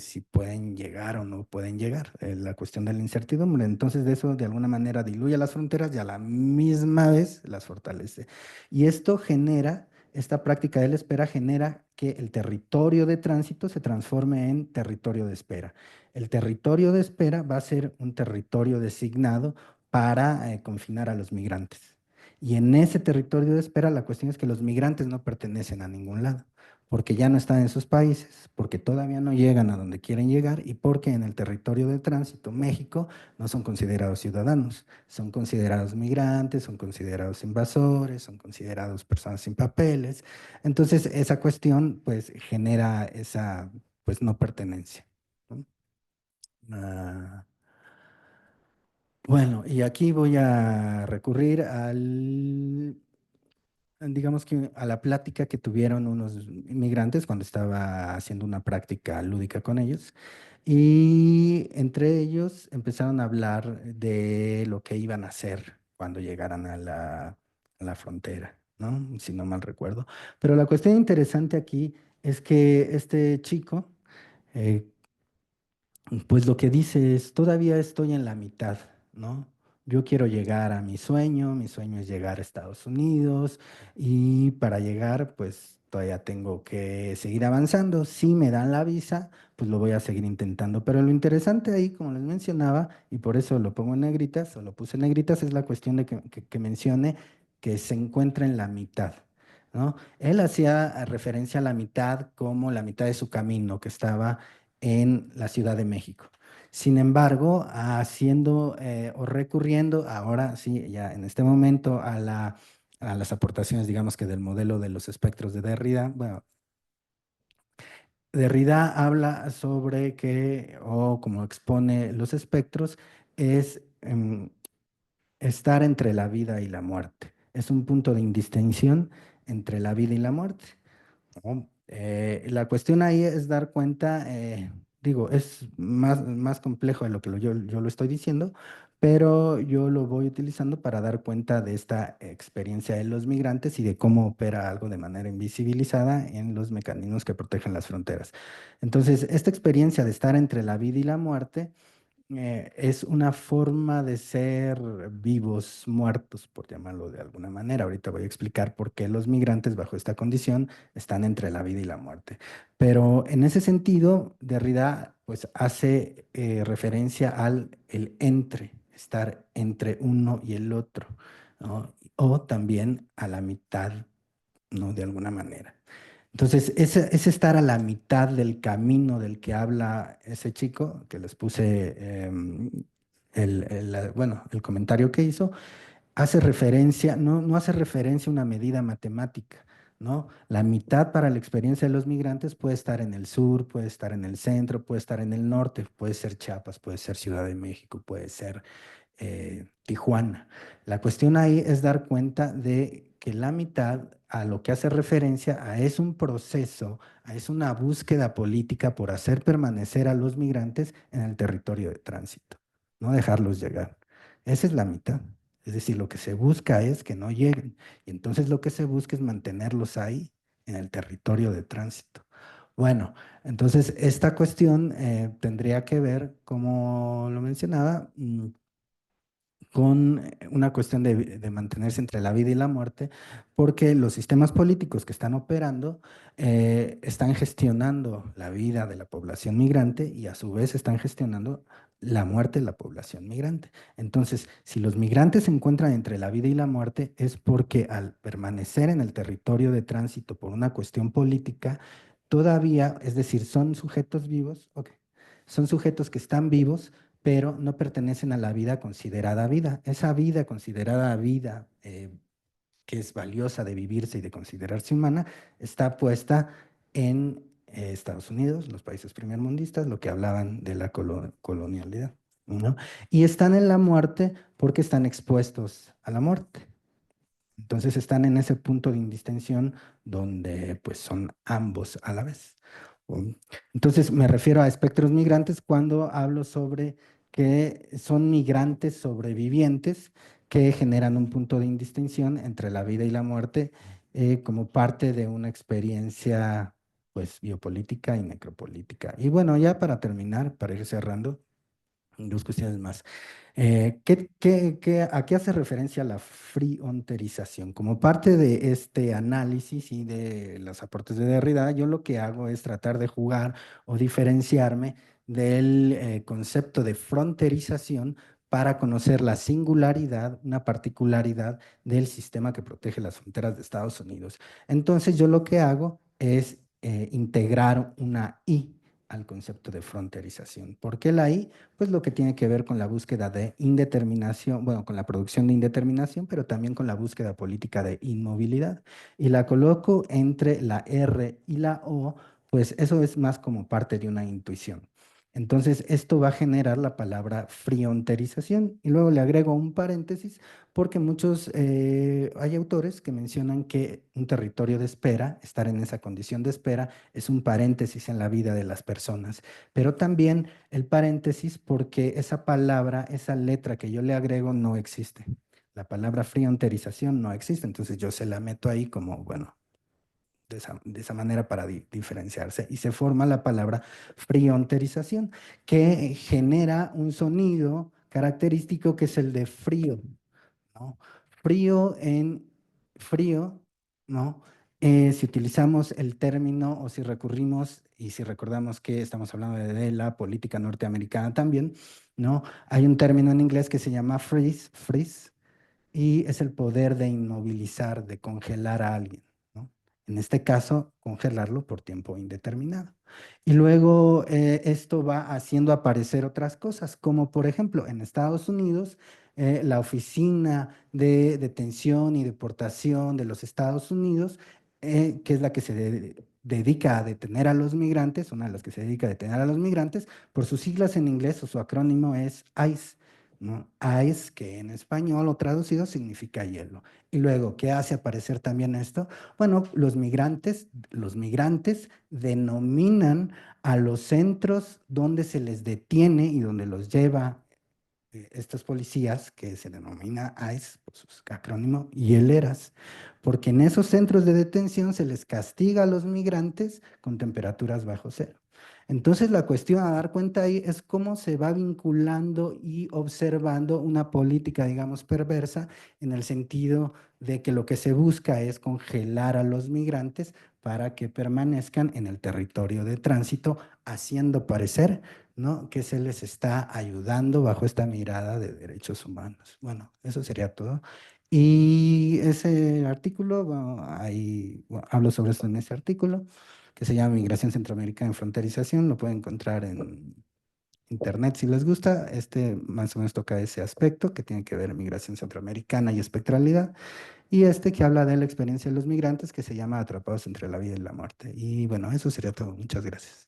si pueden llegar o no pueden llegar, la cuestión de la incertidumbre. Entonces, de eso de alguna manera diluye las fronteras y a la misma vez las fortalece. Y esto genera, esta práctica de la espera genera que el territorio de tránsito se transforme en territorio de espera. El territorio de espera va a ser un territorio designado para confinar a los migrantes. Y en ese territorio de espera, la cuestión es que los migrantes no pertenecen a ningún lado, porque ya no están en sus países, porque todavía no llegan a donde quieren llegar y porque en el territorio de tránsito, México, no son considerados ciudadanos, son considerados migrantes, son considerados invasores, son considerados personas sin papeles. Entonces, esa cuestión, pues, genera esa, pues, no pertenencia, ¿no? Ah, bueno, y aquí voy a recurrir digamos que a la plática que tuvieron unos inmigrantes cuando estaba haciendo una práctica lúdica con ellos. Y entre ellos empezaron a hablar de lo que iban a hacer cuando llegaran a la frontera, ¿no? Si no mal recuerdo. Pero la cuestión interesante aquí es que este chico, eh, pues lo que dice es, todavía estoy en la mitad, ¿no? Yo quiero llegar a mi sueño es llegar a Estados Unidos y para llegar, pues todavía tengo que seguir avanzando. Si me dan la visa, pues lo voy a seguir intentando. Pero lo interesante ahí, como les mencionaba, y por eso lo pongo en negritas o lo puse en negritas, es la cuestión de que mencione que se encuentra en la mitad, ¿no? Él hacía referencia a la mitad como la mitad de su camino que estaba en la Ciudad de México. Sin embargo, haciendo o recurriendo ahora sí, ya en este momento a las aportaciones, digamos que del modelo de los espectros de Derrida, bueno, Derrida habla sobre que, o como expone los espectros, es estar entre la vida y la muerte. Es un punto de indistinción entre la vida y la muerte, ¿no? La cuestión ahí es dar cuenta, digo, es más complejo de lo que yo lo estoy diciendo, pero yo lo voy utilizando para dar cuenta de esta experiencia de los migrantes y de cómo opera algo de manera invisibilizada en los mecanismos que protegen las fronteras. Entonces, esta experiencia de estar entre la vida y la muerte es una forma de ser vivos, muertos, por llamarlo de alguna manera. Ahorita voy a explicar por qué los migrantes bajo esta condición están entre la vida y la muerte. Pero en ese sentido, Derrida pues hace referencia al el entre, estar entre uno y el otro, ¿no? O también a la mitad, ¿no? De alguna manera. Entonces, ese estar a la mitad del camino del que habla ese chico, que les puse bueno, el comentario que hizo, hace referencia, no hace referencia a una medida matemática, ¿no? La mitad para la experiencia de los migrantes puede estar en el sur, puede estar en el centro, puede estar en el norte, puede ser Chiapas, puede ser Ciudad de México, puede ser Tijuana. La cuestión ahí es dar cuenta de que la mitad a lo que hace referencia a es un proceso, es una búsqueda política por hacer permanecer a los migrantes en el territorio de tránsito, no dejarlos llegar. Esa es la mitad. Es decir, lo que se busca es que no lleguen. Y entonces lo que se busca es mantenerlos ahí, en el territorio de tránsito. Bueno, entonces esta cuestión tendría que ver, como lo mencionaba, con una cuestión de mantenerse entre la vida y la muerte, porque los sistemas políticos que están operando están gestionando la vida de la población migrante y a su vez están gestionando la muerte de la población migrante. Entonces, si los migrantes se encuentran entre la vida y la muerte, es porque al permanecer en el territorio de tránsito por una cuestión política, todavía, es decir, son sujetos vivos, ok, son sujetos que están vivos, pero no pertenecen a la vida considerada vida. Esa vida considerada vida, que es valiosa de vivirse y de considerarse humana, está puesta en Estados Unidos, los países primermundistas, lo que hablaban de la colonialidad, ¿no? Y están en la muerte porque están expuestos a la muerte. Entonces están en ese punto de indistinción donde pues son ambos a la vez. Entonces me refiero a espectros migrantes cuando hablo sobre que son migrantes sobrevivientes que generan un punto de indistinción entre la vida y la muerte como parte de una experiencia pues biopolítica y necropolítica. Y bueno, ya para terminar, para ir cerrando, dos cuestiones más. ¿A qué hace referencia la frionterización? Como parte de este análisis y de los aportes de Derrida, yo lo que hago es tratar de jugar o diferenciarme del concepto de fronterización para conocer la singularidad, una particularidad del sistema que protege las fronteras de Estados Unidos. Entonces, yo lo que hago es integrar una I al concepto de fronterización. ¿Por qué la I? Pues lo que tiene que ver con la búsqueda de indeterminación, bueno, con la producción de indeterminación, pero también con la búsqueda política de inmovilidad. Y la coloco entre la R y la O, pues eso es más como parte de una intuición. Entonces, esto va a generar la palabra frionterización. Y luego le agrego un paréntesis porque hay autores que mencionan que un territorio de espera, estar en esa condición de espera, es un paréntesis en la vida de las personas. Pero también el paréntesis porque esa palabra, esa letra que yo le agrego no existe. La palabra frionterización no existe, entonces yo se la meto ahí como, bueno, de esa manera para diferenciarse. Y se forma la palabra frionterización, que genera un sonido característico que es el de frío, ¿no? Frío, ¿no? Si utilizamos el término o si recurrimos y si recordamos que estamos hablando de la política norteamericana también, ¿no? Hay un término en inglés que se llama freeze, y es el poder de inmovilizar, de congelar a alguien, ¿no? En este caso, congelarlo por tiempo indeterminado. Y luego esto va haciendo aparecer otras cosas, como por ejemplo en Estados Unidos, la Oficina de Detención y Deportación de los Estados Unidos, que es la que se dedica a detener a los migrantes, una de las que se dedica a detener a los migrantes, por sus siglas en inglés o su acrónimo es ICE, ¿no? ICE, que en español o traducido significa hielo. Y luego, ¿qué hace aparecer también esto? Bueno, los migrantes denominan a los centros donde se les detiene y donde los lleva estos policías, que se denomina ICE, por su acrónimo, hieleras, porque en esos centros de detención se les castiga a los migrantes con temperaturas bajo cero. Entonces, la cuestión a dar cuenta ahí es cómo se va vinculando y observando una política, digamos, perversa, en el sentido de que lo que se busca es congelar a los migrantes para que permanezcan en el territorio de tránsito, haciendo parecer, ¿no?, que se les está ayudando bajo esta mirada de derechos humanos. Bueno, eso sería todo. Y ese artículo, bueno, ahí hablo sobre esto en ese artículo, que se llama Migración Centroamericana en Fronterización. Lo pueden encontrar en internet si les gusta. Este más o menos toca ese aspecto que tiene que ver migración centroamericana y espectralidad. Y este que habla de la experiencia de los migrantes, que se llama Atrapados entre la vida y la muerte. Y bueno, eso sería todo. Muchas gracias.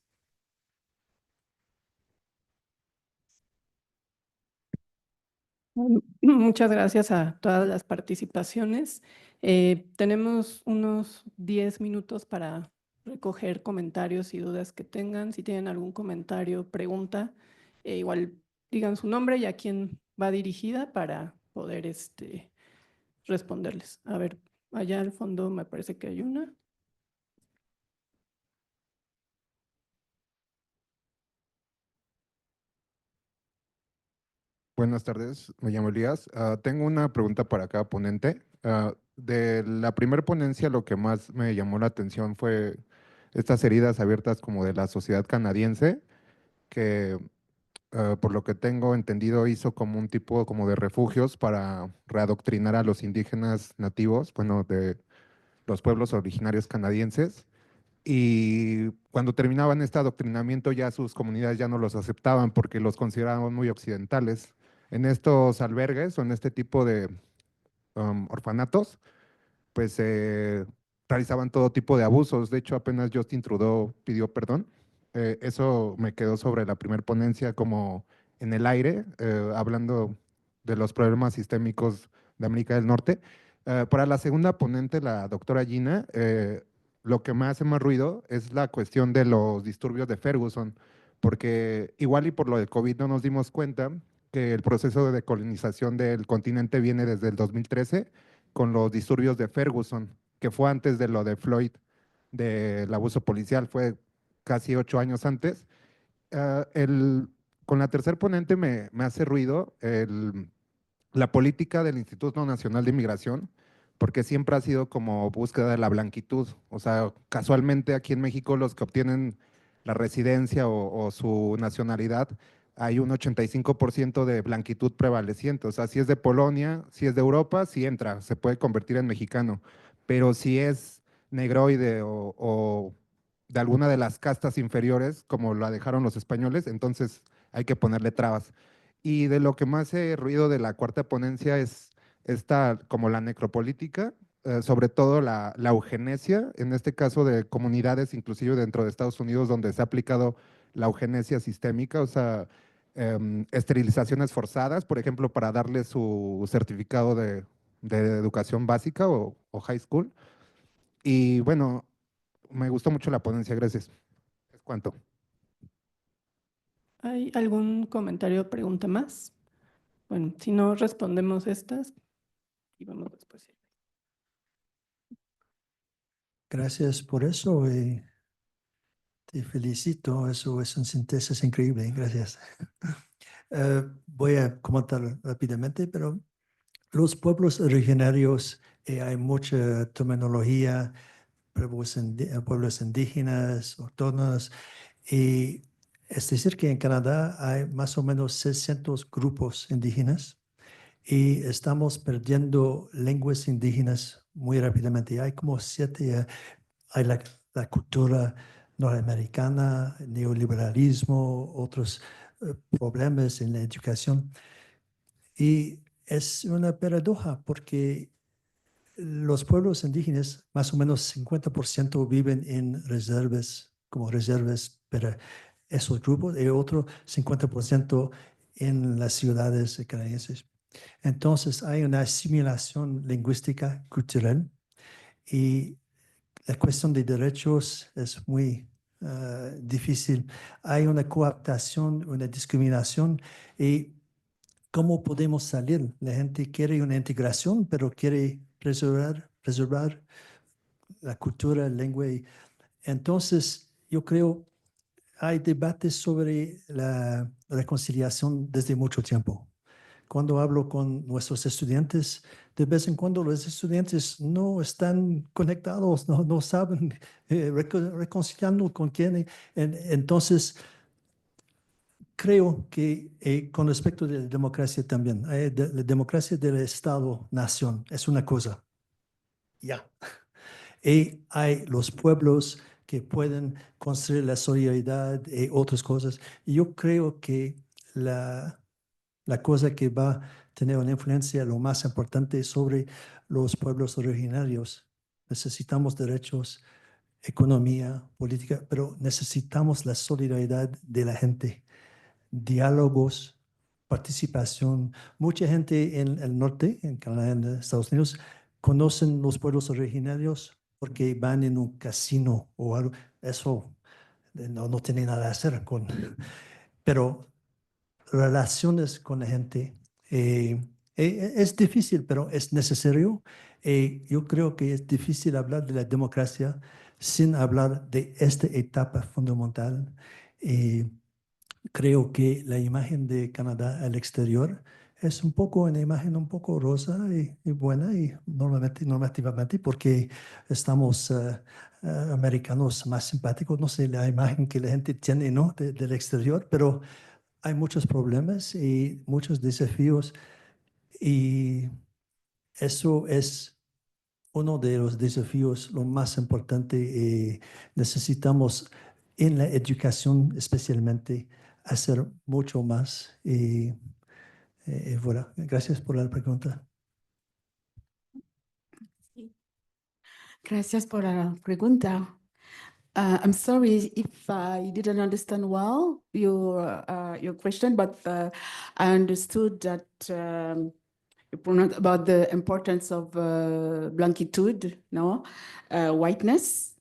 Muchas gracias a todas las participaciones. Tenemos unos 10 minutos para recoger comentarios y dudas que tengan. Si tienen algún comentario, pregunta, igual digan su nombre y a quién va dirigida para poder responderles. A ver, allá al fondo me parece que hay una. Buenas tardes, me llamo Elías. Tengo una pregunta para cada ponente. De la primera ponencia, lo que más me llamó la atención fue estas heridas abiertas como de la sociedad canadiense, que por lo que tengo entendido hizo como un tipo como de refugios para readoctrinar a los indígenas nativos, bueno, de los pueblos originarios canadienses. Y cuando terminaban este adoctrinamiento, ya sus comunidades ya no los aceptaban porque los consideraban muy occidentales. En estos albergues o en este tipo de orfanatos, pues realizaban todo tipo de abusos. De hecho, apenas Justin Trudeau pidió perdón. Eso me quedó sobre la primera ponencia como en el aire, hablando de los problemas sistémicos de América del Norte. Para la segunda ponente, la doctora Gina, lo que me hace más ruido es la cuestión de los disturbios de Ferguson, porque igual y por lo del COVID no nos dimos cuenta que el proceso de decolonización del continente viene desde el 2013 con los disturbios de Ferguson, que fue antes de lo de Floyd, del abuso policial, fue casi 8 años antes. Con la tercer ponente me hace ruido la política del Instituto Nacional de Inmigración, porque siempre ha sido como búsqueda de la blanquitud. O sea, casualmente aquí en México los que obtienen la residencia o su nacionalidad, hay un 85% de blanquitud prevaleciente. O sea, si es de Polonia, si es de Europa, si entra, se puede convertir en mexicano. Pero si es negroide o de alguna de las castas inferiores, como la dejaron los españoles, entonces hay que ponerle trabas. Y de lo que más he ruido de la cuarta ponencia es esta, como la necropolítica, sobre todo la eugenesia, en este caso de comunidades, inclusive dentro de Estados Unidos, donde se ha aplicado la eugenesia sistémica, o sea, esterilizaciones forzadas, por ejemplo, para darle su certificado de educación básica o high school. Y bueno, me gustó mucho la ponencia, gracias. Es cuanto. ¿Hay algún comentario o pregunta más? Bueno, si no respondemos estas y vamos después. Gracias por eso y te felicito. Eso es una síntesis increíble. Gracias. Voy a comentar rápidamente, pero los pueblos originarios, hay mucha terminología, pueblos indígenas, autóctonos, y es decir que en Canadá hay más o menos 600 grupos indígenas y estamos perdiendo lenguas indígenas muy rápidamente. Hay como 7 hay la cultura norteamericana, neoliberalismo, otros problemas en la educación. Y es una paradoja porque los pueblos indígenas, más o menos 50% viven en reservas, como reservas para esos grupos, y otro 50% en las ciudades canadienses. Entonces hay una asimilación lingüística, cultural, y la cuestión de derechos es muy difícil. Hay una cooptación, una discriminación, y ¿cómo podemos salir? La gente quiere una integración, pero quiere preservar la cultura, la lengua. Entonces, yo creo hay debates sobre la reconciliación desde mucho tiempo. Cuando hablo con nuestros estudiantes, de vez en cuando los estudiantes no están conectados, no saben reconciliando con quién. Entonces, creo que con respecto de la democracia también, la democracia del Estado-nación es una cosa. Ya. Y hay los pueblos que pueden construir la solidaridad y otras cosas. Y yo creo que la cosa que va a tener una influencia, lo más importante, sobre los pueblos originarios. Necesitamos derechos, economía, política, pero necesitamos la solidaridad de la gente, diálogos, participación. Mucha gente en el norte, en Canadá, en Estados Unidos, conocen los pueblos originarios porque van en un casino o algo. Eso no tiene nada que hacer con... Pero relaciones con la gente es difícil, pero es necesario. Yo creo que es difícil hablar de la democracia sin hablar de esta etapa fundamental. Creo que la imagen de Canadá al exterior es un poco una imagen un poco rosa y buena y normativamente porque estamos americanos más simpáticos, no sé la imagen que la gente tiene, ¿no? del exterior, pero hay muchos problemas y muchos desafíos y eso es uno de los desafíos lo más importante. Necesitamos en la educación especialmente hacer mucho más. Voilà. Gracias por la pregunta. Gracias por la pregunta. I'm sorry if I didn't understand well your question, but I understood that you pronounced about the importance of blanquitude, no, whiteness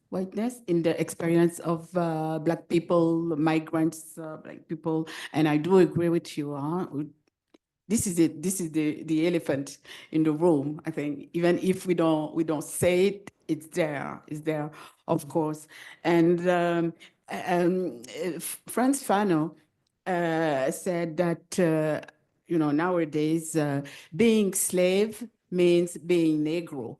in the experience of Black people, migrants, Black people, and I do agree with you. This is it. This is the elephant in the room. I think even if we don't say it, it's there. It's there, of course. And Frantz Fanon said that nowadays being slave means being Negro,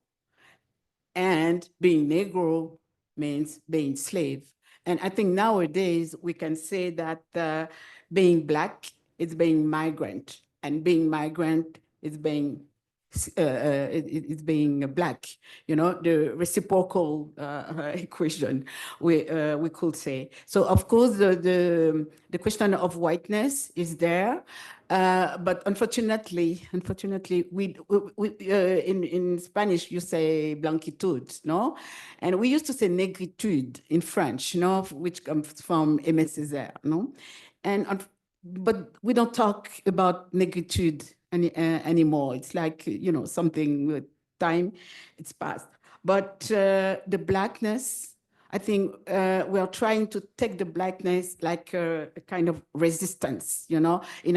and being Negro means being slave. And I think nowadays we can say that being Black is being migrant, and being migrant is being Black. The reciprocal equation we could say. So of course the question of whiteness is there. But unfortunately, we in Spanish you say blanquitude, no? And we used to say negritude in French, which comes from Aimé Césaire, no? But we don't talk about negritude anymore. It's like, something with time, it's past. But the Blackness, I think we are trying to take the Blackness like a kind of resistance, in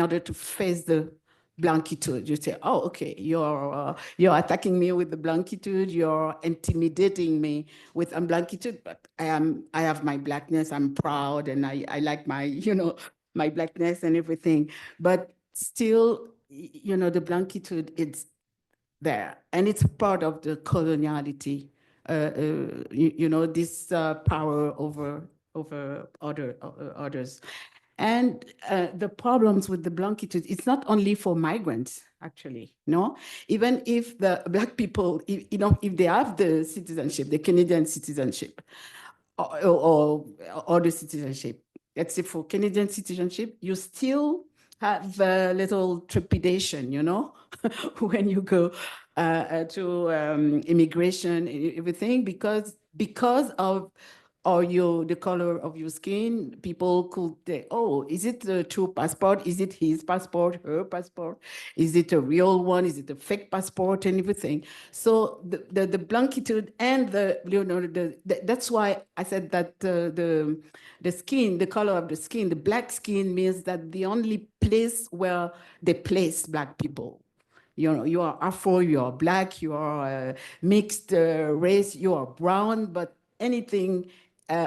order to face the blanquitude. You say, oh, okay, you're attacking me with the blanquitude, you're intimidating me with blanquitude, but I have my Blackness, I'm proud, and I like my, my Blackness and everything. But still, the blanquitude, it's there, and it's part of the coloniality. This power over others. And the problems with the blankitude, it's not only for migrants, actually, no? Even if the Black people, if they have the citizenship, the Canadian citizenship, or the citizenship, let's say for Canadian citizenship, you still have a little trepidation, when you go to immigration and everything, because of the color of your skin, people could say, oh, is it a true passport? Is it his passport, her passport? Is it a real one? Is it a fake passport and everything? So the blankitude and that's why I said that the skin, the color of the skin, the Black skin means that the only place where they place Black people. You are Afro, you are Black, you are mixed race, you are brown, but anything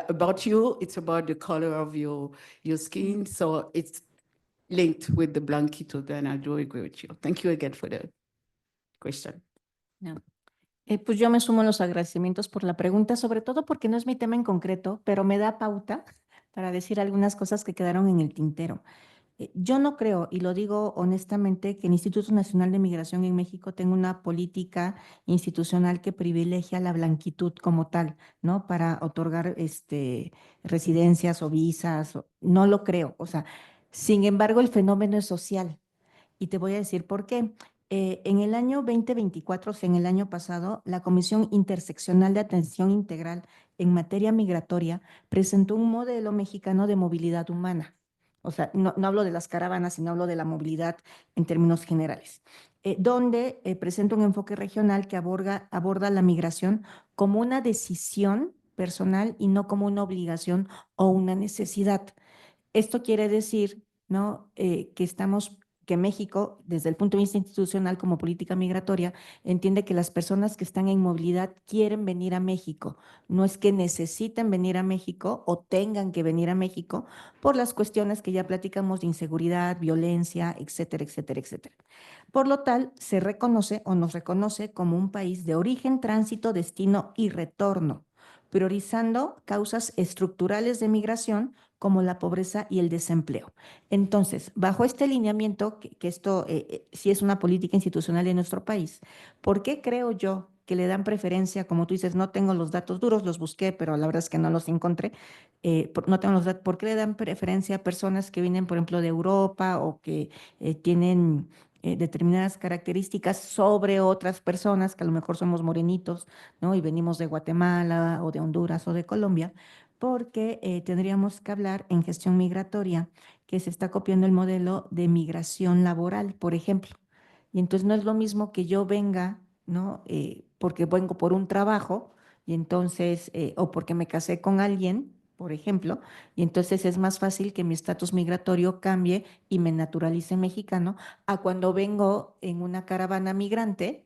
about you, it's about the color of your skin. So it's linked with the blankitude, and I do agree with you. Thank you again for the question. No. Pues yo me sumo a los agradecimientos por la pregunta, sobre todo porque no es mi tema en concreto, pero me da pauta para decir algunas cosas que quedaron en el tintero. Yo no creo, y lo digo honestamente, que el Instituto Nacional de Migración en México tenga una política institucional que privilegia la blanquitud como tal, ¿no? Para otorgar residencias o visas. No lo creo. O sea, sin embargo, el fenómeno es social. Y te voy a decir por qué. En el año 2024, o sea, en el año pasado, la Comisión Interseccional de Atención Integral en materia migratoria presentó un modelo mexicano de movilidad humana. O sea, no hablo de las caravanas, sino hablo de la movilidad en términos generales, donde presenta un enfoque regional que aborda la migración como una decisión personal y no como una obligación o una necesidad. Esto quiere decir, ¿no? Que México, desde el punto de vista institucional como política migratoria, entiende que las personas que están en movilidad quieren venir a México. No es que necesiten venir a México o tengan que venir a México por las cuestiones que ya platicamos de inseguridad, violencia, etcétera, etcétera, etcétera. Por lo tal, se reconoce o nos reconoce como un país de origen, tránsito, destino y retorno, priorizando causas estructurales de migración como la pobreza y el desempleo. Entonces, bajo este lineamiento, que esto sí es una política institucional en nuestro país, ¿por qué creo yo que le dan preferencia? Como tú dices, no tengo los datos duros, los busqué, pero la verdad es que no los encontré. No tengo los datos. ¿Por qué le dan preferencia a personas que vienen, por ejemplo, de Europa o que tienen determinadas características sobre otras personas que a lo mejor somos morenitos, ¿no? Y venimos de Guatemala o de Honduras o de Colombia? Porque tendríamos que hablar en gestión migratoria que se está copiando el modelo de migración laboral, por ejemplo. Y entonces no es lo mismo que yo venga, ¿no? Porque vengo por un trabajo y entonces, o porque me casé con alguien, por ejemplo, y entonces es más fácil que mi estatus migratorio cambie y me naturalice mexicano a cuando vengo en una caravana migrante,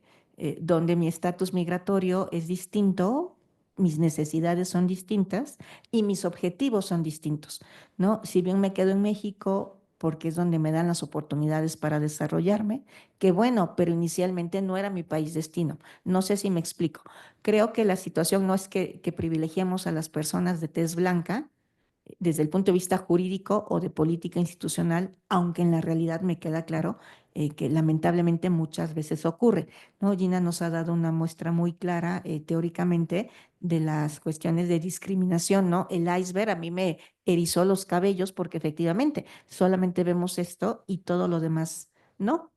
donde mi estatus migratorio es distinto, mis necesidades son distintas y mis objetivos son distintos, ¿no? Si bien me quedo en México porque es donde me dan las oportunidades para desarrollarme, qué bueno, pero inicialmente no era mi país destino. No sé si me explico. Creo que la situación no es que privilegiemos a las personas de tez blanca desde el punto de vista jurídico o de política institucional, aunque en la realidad me queda claro que lamentablemente muchas veces ocurre, ¿no? Gina nos ha dado una muestra muy clara teóricamente de las cuestiones de discriminación, ¿no? El iceberg a mí me erizó los cabellos porque efectivamente solamente vemos esto y todo lo demás, ¿no?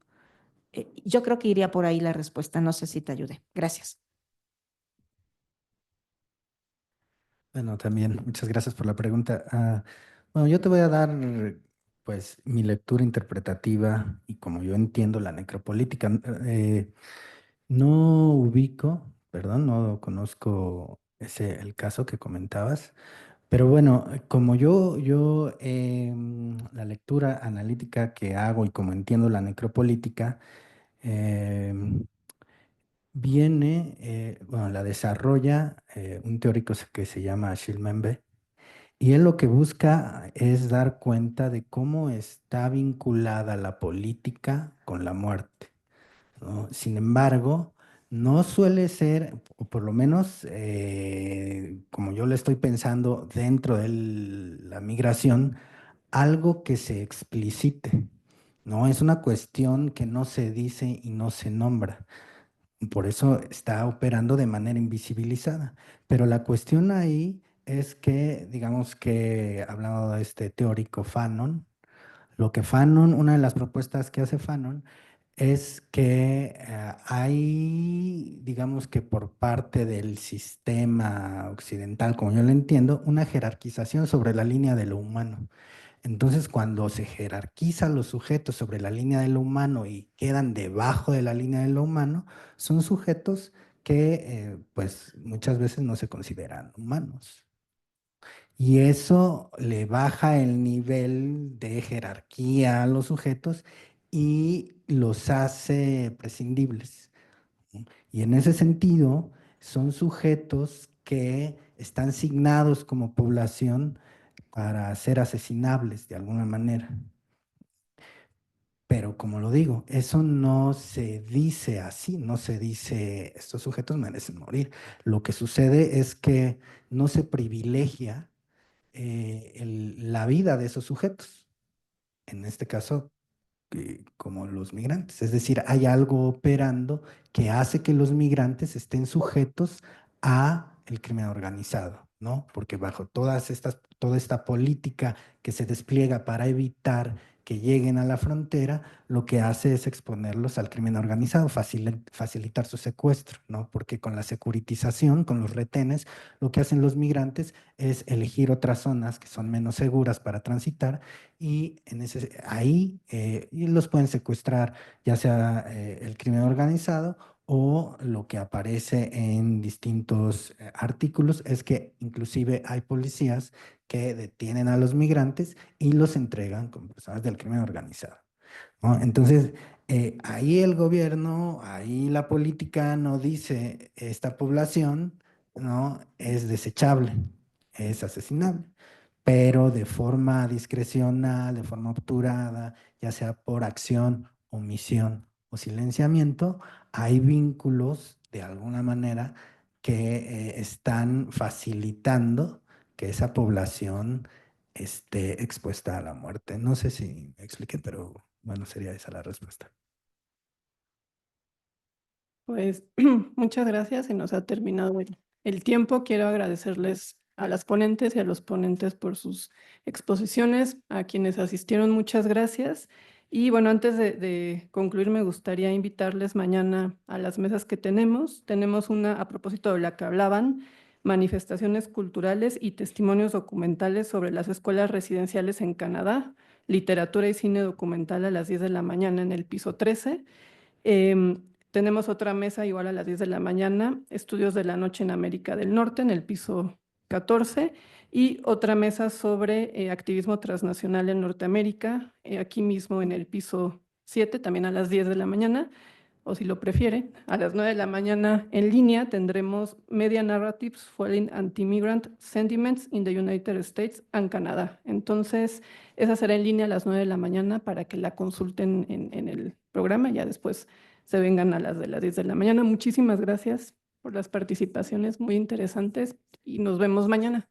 Yo creo que iría por ahí la respuesta, no sé si te ayude. Gracias. Bueno, también, muchas gracias por la pregunta. Bueno, yo te voy a dar, pues, mi lectura interpretativa y como yo entiendo la necropolítica. No ubico, perdón, no conozco el caso que comentabas, pero bueno, como la lectura analítica que hago y como entiendo la necropolítica, em, bueno, la desarrolla un teórico que se llama Achille Mbembe, y él lo que busca es dar cuenta de cómo está vinculada la política con la muerte, ¿no? Sin embargo, no suele ser, o por lo menos como yo lo estoy pensando dentro de la migración, algo que se explicite, ¿no? Es una cuestión que no se dice y no se nombra. Por eso está operando de manera invisibilizada. Pero la cuestión ahí es que, digamos que, hablando de este teórico Fanon, una de las propuestas que hace Fanon es que hay, digamos que por parte del sistema occidental, como yo lo entiendo, una jerarquización sobre la línea de lo humano. Entonces, cuando se jerarquizan los sujetos sobre la línea de lo humano y quedan debajo de la línea de lo humano, son sujetos que pues muchas veces no se consideran humanos. Y eso le baja el nivel de jerarquía a los sujetos y los hace prescindibles, ¿no? Y en ese sentido, son sujetos que están signados como población para ser asesinables de alguna manera. Pero como lo digo, eso no se dice así, no se dice estos sujetos merecen morir. Lo que sucede es que no se privilegia la vida de esos sujetos, en este caso como los migrantes. Es decir, hay algo operando que hace que los migrantes estén sujetos a el crimen organizado, ¿no? Porque bajo toda esta política que se despliega para evitar que lleguen a la frontera, lo que hace es exponerlos al crimen organizado, facilitar su secuestro, ¿no? Porque con la securitización, con los retenes, lo que hacen los migrantes es elegir otras zonas que son menos seguras para transitar y ahí y los pueden secuestrar, ya sea el crimen organizado o lo que aparece en distintos artículos es que inclusive hay policías que detienen a los migrantes y los entregan con personas del crimen organizado, ¿no? Entonces, ahí el gobierno, ahí la política no dice esta población, ¿no? Es desechable, es asesinable, pero de forma discrecional, de forma obturada, ya sea por acción, omisión o silenciamiento, hay vínculos de alguna manera que están facilitando que esa población esté expuesta a la muerte. No sé si me expliqué, pero bueno, sería esa la respuesta. Pues muchas gracias, se nos ha terminado el tiempo. Quiero agradecerles a las ponentes y a los ponentes por sus exposiciones, a quienes asistieron, muchas gracias. Y bueno, antes de concluir, me gustaría invitarles mañana a las mesas que tenemos. Tenemos una, a propósito de la que hablaban, manifestaciones culturales y testimonios documentales sobre las escuelas residenciales en Canadá, literatura y cine documental a las 10 de la mañana en el piso 13. Tenemos otra mesa igual a las 10 de la mañana, estudios de la noche en América del Norte en el piso 14 y otra mesa sobre activismo transnacional en Norteamérica, aquí mismo en el piso 7, también a las 10 de la mañana, o si lo prefiere, a las 9 de la mañana en línea tendremos Media Narratives Foiling Anti-Migrant Sentiments in the United States and Canada. Entonces, esa será en línea a las 9 de la mañana para que la consulten en el programa, ya después se vengan a las de las 10 de la mañana. Muchísimas gracias por las participaciones muy interesantes y nos vemos mañana.